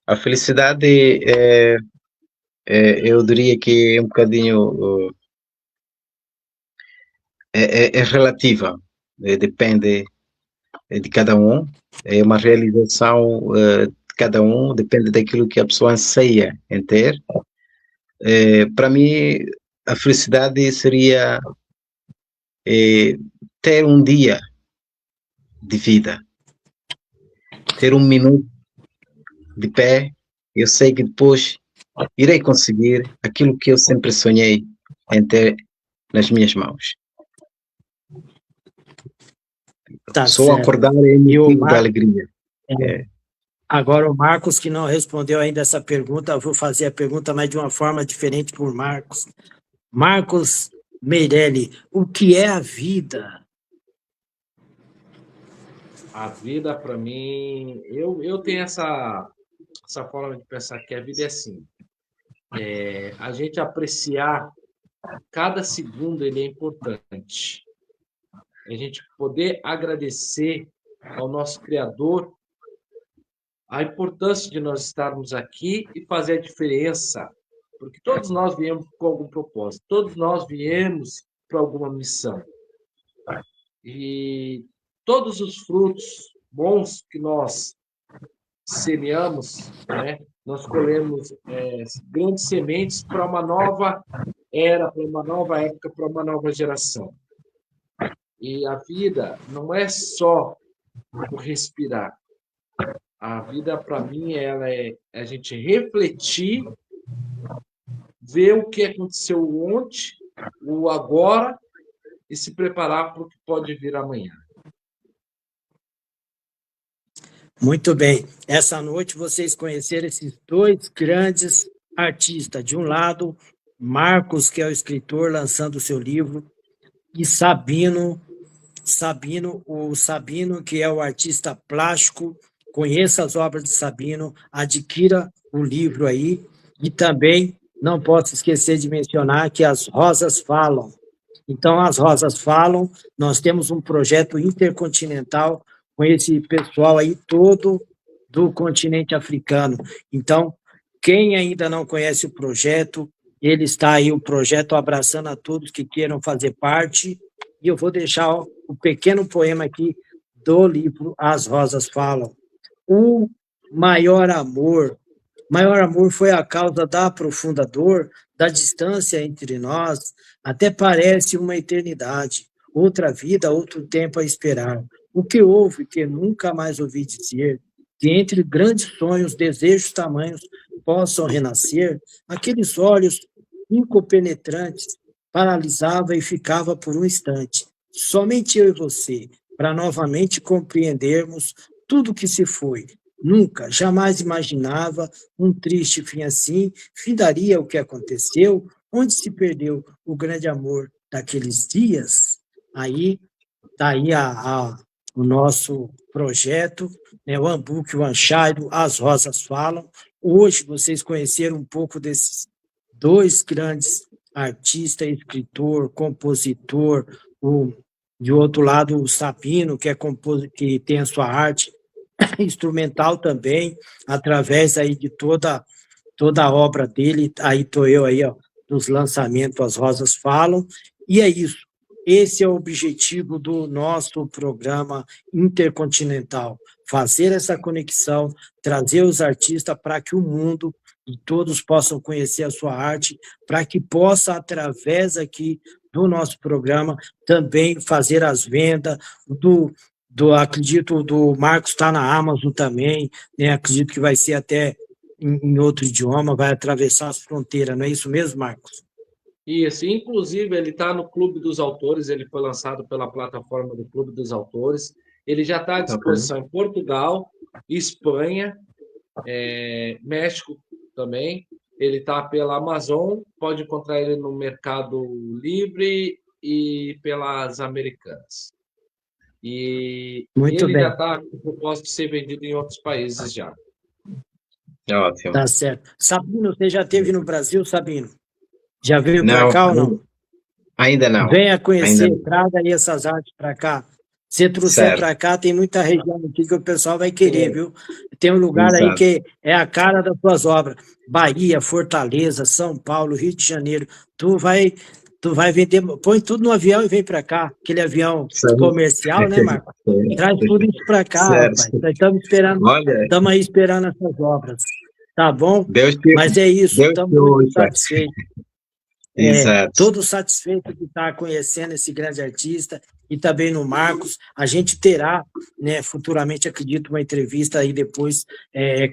A felicidade eu diria que é um bocadinho relativa, depende de cada um, é uma realização de cada um, depende daquilo que a pessoa anseia em ter. Para mim, a felicidade seria ter um dia de vida, ter um minuto de pé. Eu sei que depois irei conseguir aquilo que eu sempre sonhei em ter nas minhas mãos. Tá só certo. acordar é motivo da alegria. Agora, o Marcos, que não respondeu ainda essa pergunta, eu vou fazer a pergunta, mas de uma forma diferente por Marcos. Marcos Meirelli, o que é a vida? A vida, para mim, eu tenho essa forma de pensar que a vida é assim. A gente apreciar cada segundo, ele é importante. A gente poder agradecer ao nosso Criador a importância de nós estarmos aqui e fazer a diferença, porque todos nós viemos com algum propósito, todos nós viemos para alguma missão. E todos os frutos bons que nós semeamos, né, nós colhemos grandes sementes para uma nova era, para uma nova época, para uma nova geração. E a vida não é só o respirar. A vida, para mim, ela é a gente refletir, ver o que aconteceu ontem, o agora, e se preparar para o que pode vir amanhã. Muito bem. Essa noite vocês conheceram esses dois grandes artistas. De um lado, Marcos, que é o escritor, lançando o seu livro, e Sabino, que é o artista plástico. Conheça as obras de Sabino, adquira o livro aí. E também não posso esquecer de mencionar que As Rosas Falam. Então, As Rosas Falam, nós temos um projeto intercontinental com esse pessoal aí todo do continente africano. Então, quem ainda não conhece o projeto, ele está aí, o projeto abraçando a todos que queiram fazer parte, e eu vou deixar o pequeno poema aqui do livro As Rosas Falam. O maior amor foi a causa da profunda dor, da distância entre nós, até parece uma eternidade, outra vida, outro tempo a esperar. O que houve que nunca mais ouvi dizer, que entre grandes sonhos, desejos tamanhos possam renascer, aqueles olhos incompenetrantes paralisava e ficava por um instante, somente eu e você, para novamente compreendermos tudo que se foi. Nunca, jamais imaginava um triste fim assim, findaria o que aconteceu, onde se perdeu o grande amor daqueles dias. Aí, daí o nosso projeto, né, o Ambuque, o Anchairo, As Rosas Falam. Hoje vocês conheceram um pouco desses dois grandes artistas, escritor, compositor, de outro lado o Sabino, que tem a sua arte instrumental também, através aí de toda a obra dele. Aí estou eu aí, ó, dos lançamentos As Rosas Falam, e é isso. Esse é o objetivo do nosso programa intercontinental, fazer essa conexão, trazer os artistas para que o mundo e todos possam conhecer a sua arte, para que possa, através aqui do nosso programa, também fazer as vendas acredito, do Marcos está na Amazon também, né? Acredito que vai ser até em outro idioma, vai atravessar as fronteiras, não é isso mesmo, Marcos? Isso, inclusive ele está no Clube dos Autores, ele foi lançado pela plataforma do Clube dos Autores, ele já está à disposição em Portugal, Espanha, México também, ele está pela Amazon, pode encontrar ele no Mercado Livre e pelas Americanas. E Muito ele bem. já está com o propósito de ser vendido em outros países já. Ótimo. Tá certo. Sabino, você já esteve no Brasil, Sabino? Já veio para cá ou não? Ainda não. Venha conhecer, Ainda não. traga aí essas artes para cá. Se trouxer para cá, tem muita região aqui que o pessoal vai querer, viu? Tem um lugar aí que é a cara das suas obras. Bahia, Fortaleza, São Paulo, Rio de Janeiro. Tu vai vender, põe tudo no avião e vem para cá. Aquele avião comercial, né, Marcos? Traz tudo isso para cá, rapaz. Nós estamos esperando, estamos aí esperando essas obras. Tá bom? Mas é isso, estamos muito satisfeitos. Todos satisfeitos de estar conhecendo esse grande artista e também no Marcos. A gente terá, né, futuramente, acredito, uma entrevista aí depois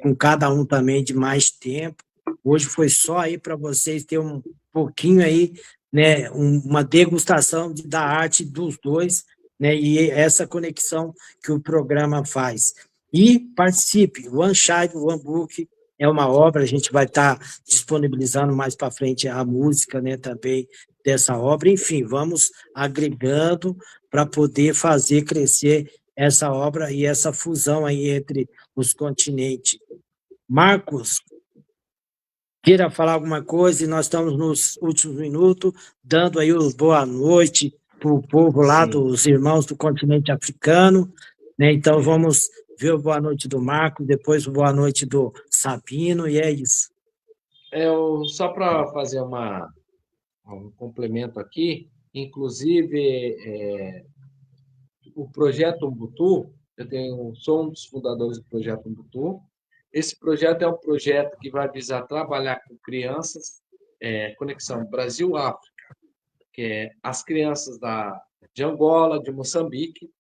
com cada um também de mais tempo. Hoje foi só aí para vocês ter um pouquinho aí, né, uma degustação da arte dos dois, né, e essa conexão que o programa faz. E participe, One Child, One Book é uma obra, a gente vai estar disponibilizando mais para frente a música, né, também dessa obra. Enfim, vamos agregando para poder fazer crescer essa obra e essa fusão aí entre os continentes. Marcos, queira falar alguma coisa, e nós estamos nos últimos minutos, dando aí o boa noite para o povo lá, dos irmãos do continente africano, né? Então vamos ver o boa noite do Marcos, depois o boa noite do Sabino, e é isso. Só para fazer um complemento aqui, inclusive, o projeto Umbutu, sou um dos fundadores do projeto Umbutu. Esse projeto é um projeto que vai visar trabalhar com crianças, conexão Brasil-África, que é as crianças de Angola, de Moçambique,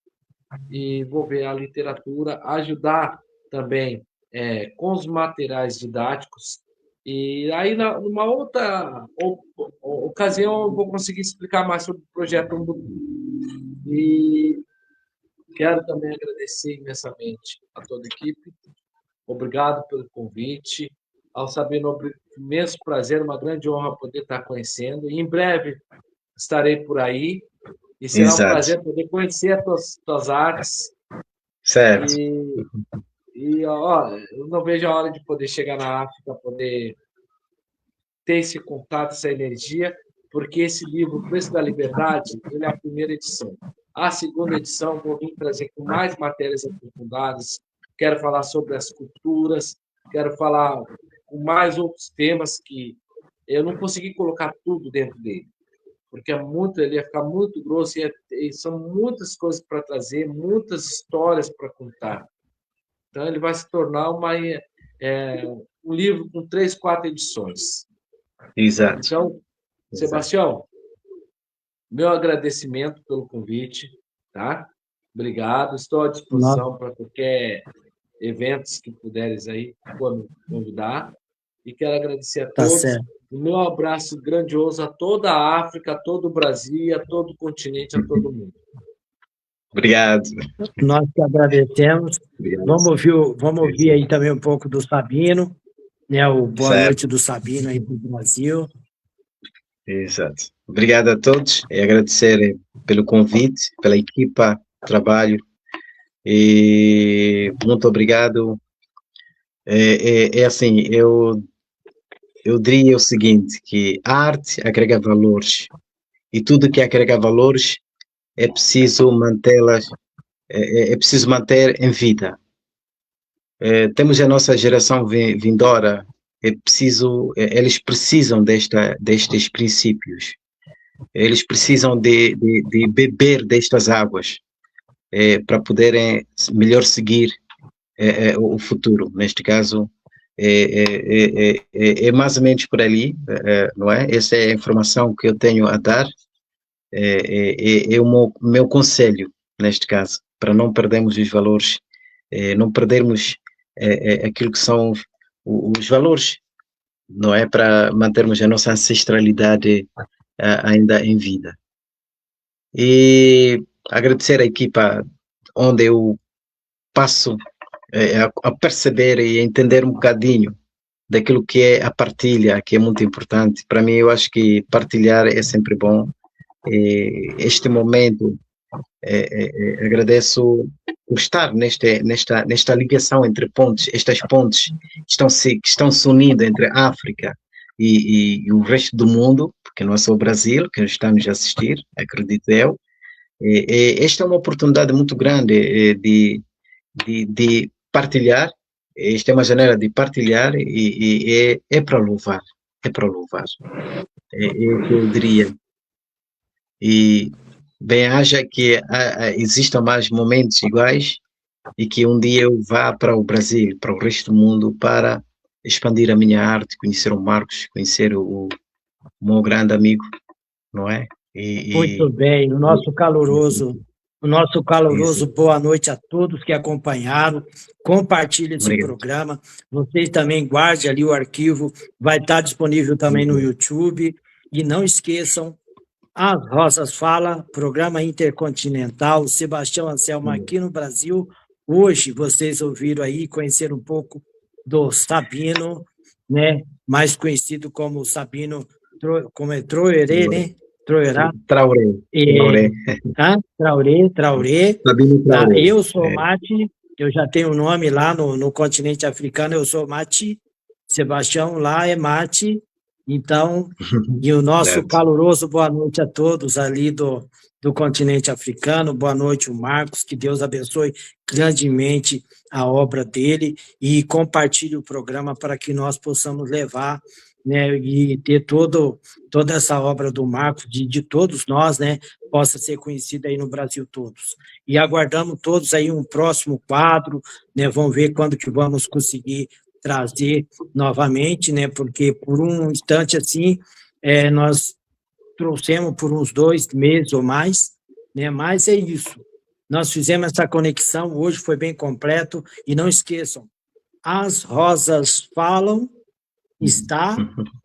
e envolver a literatura, ajudar também com os materiais didáticos. E aí, numa outra ocasião, eu vou conseguir explicar mais sobre o projeto Umbutu. E quero também agradecer imensamente a toda a equipe. Obrigado pelo convite. Ao Sabino, imenso prazer, uma grande honra poder estar conhecendo. E em breve estarei por aí. E será um prazer poder conhecer as tuas artes. Certo. Eu não vejo a hora de poder chegar na África, poder ter esse contato, essa energia, porque esse livro, O Preço da Liberdade, ele é a primeira edição. A segunda edição, vou vir trazer com mais matérias aprofundadas. Quero falar sobre as culturas, quero falar com mais outros temas que eu não consegui colocar tudo dentro dele, porque ele ia ficar muito grosso e são muitas coisas para trazer, muitas histórias para contar. Então, ele vai se tornar um livro com 3, 4 edições. Exato. Então, Sebastião, meu agradecimento pelo convite, tá? Obrigado, estou à disposição para qualquer eventos que puderes aí quando convidar. E quero agradecer a todos. O meu abraço grandioso a toda a África, a todo o Brasil, a todo o continente, a todo mundo. Obrigado. Nós que agradecemos. Obrigado. Vamos ouvir aí também um pouco do Sabino, né? O boa noite do Sabino aí para o Brasil. Exato. Obrigado a todos e agradecer pelo convite, pela equipa, trabalho. E muito obrigado. Assim, eu diria o seguinte, que a arte agrega valores e tudo que agrega valores é preciso mantê-las, é preciso manter em vida. Temos a nossa geração vindoura, eles precisam destes princípios, eles precisam de beber destas águas para poderem melhor seguir o futuro. Neste caso, é mais ou menos por ali, não é? Essa é a informação que eu tenho a dar, é o meu conselho, neste caso, para não perdermos os valores, não perdermos aquilo que são os valores, não é? Para mantermos a nossa ancestralidade ainda em vida. E agradecer à equipa onde eu passo a perceber e a entender um bocadinho daquilo que é a partilha, que é muito importante. Para mim, eu acho que partilhar é sempre bom. Este momento, agradeço por estar nesta ligação entre pontes, estas pontes que estão se unindo entre a África e o resto do mundo, porque não é só o Brasil que está nos a assistir, acredito eu. Esta é uma oportunidade muito grande de partilhar. Esta é uma janela de partilhar e é para louvar, é para louvar. É o que eu diria. E bem, haja que existam mais momentos iguais e que um dia eu vá para o Brasil, para o resto do mundo, para expandir a minha arte, conhecer o Marcos, conhecer o meu grande amigo, não é? Muito bem, o nosso caloroso boa noite a todos que acompanharam, compartilhe esse programa, vocês também guardem ali o arquivo, vai estar disponível também no YouTube, e não esqueçam, As Rosas Fala, programa intercontinental, Sebastião Anselmo aqui no Brasil, Hoje vocês ouviram aí, conheceram um pouco do Sabino, né? Mais conhecido como Sabino, como é Troerê, né? Troerá. Traoré. Traoré. Traoré. Sabino Traoré. Eu sou Mati, eu já tenho um nome lá no continente africano, eu sou Mati, Sebastião lá é Mati, então, e o nosso Certo. caloroso boa noite a todos ali do continente africano, boa noite o Marcos, que Deus abençoe grandemente a obra dele e compartilhe o programa para que nós possamos levar, né, e ter toda essa obra do Marcos, de todos nós, né, possa ser conhecida aí no Brasil todos. E aguardamos todos aí um próximo quadro, né, vamos ver quando que vamos conseguir trazer novamente, né, porque por um instante assim, nós trouxemos por uns 2 meses ou mais, né, mas é isso. Nós fizemos essa conexão, hoje foi bem completo, e não esqueçam, As Rosas Falam está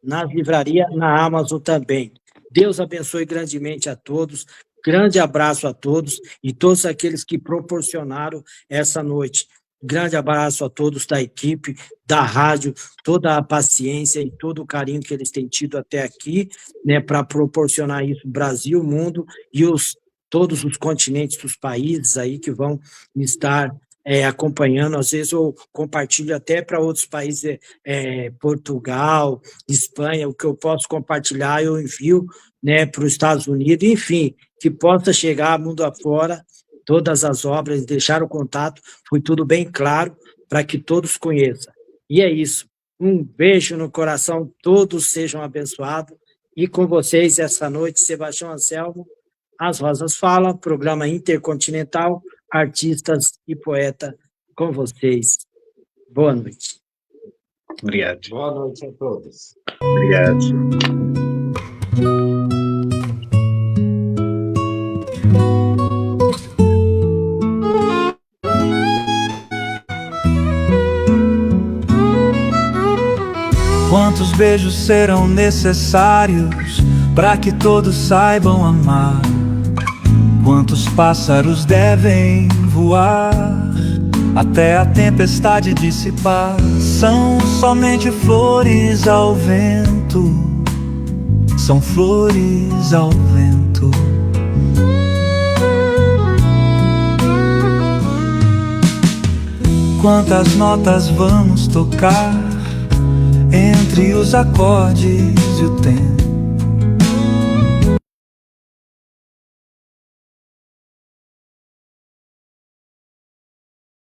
nas livrarias, na Amazon também. Deus abençoe grandemente a todos, grande abraço a todos e todos aqueles que proporcionaram essa noite. Grande abraço a todos da equipe, da rádio, toda a paciência e todo o carinho que eles têm tido até aqui, né, para proporcionar isso, Brasil, mundo e todos os continentes dos países aí que vão estar acompanhando. Às vezes eu compartilho até para outros países, Portugal, Espanha, o que eu posso compartilhar eu envio, né, para os Estados Unidos, enfim, que possa chegar mundo afora, todas as obras, deixar o contato, foi tudo bem claro para que todos conheçam. E é isso. Um beijo no coração, todos sejam abençoados. E com vocês, essa noite, Sebastião Anselmo, As Rosas Falam, programa intercontinental, artistas e poeta com vocês. Boa noite. Obrigado. Boa noite a todos. Obrigado. Quantos beijos serão necessários para que todos saibam amar? Quantos pássaros devem voar até a tempestade dissipar? São somente flores ao vento, são flores ao vento. Quantas notas vamos tocar entre os acordes e o tempo?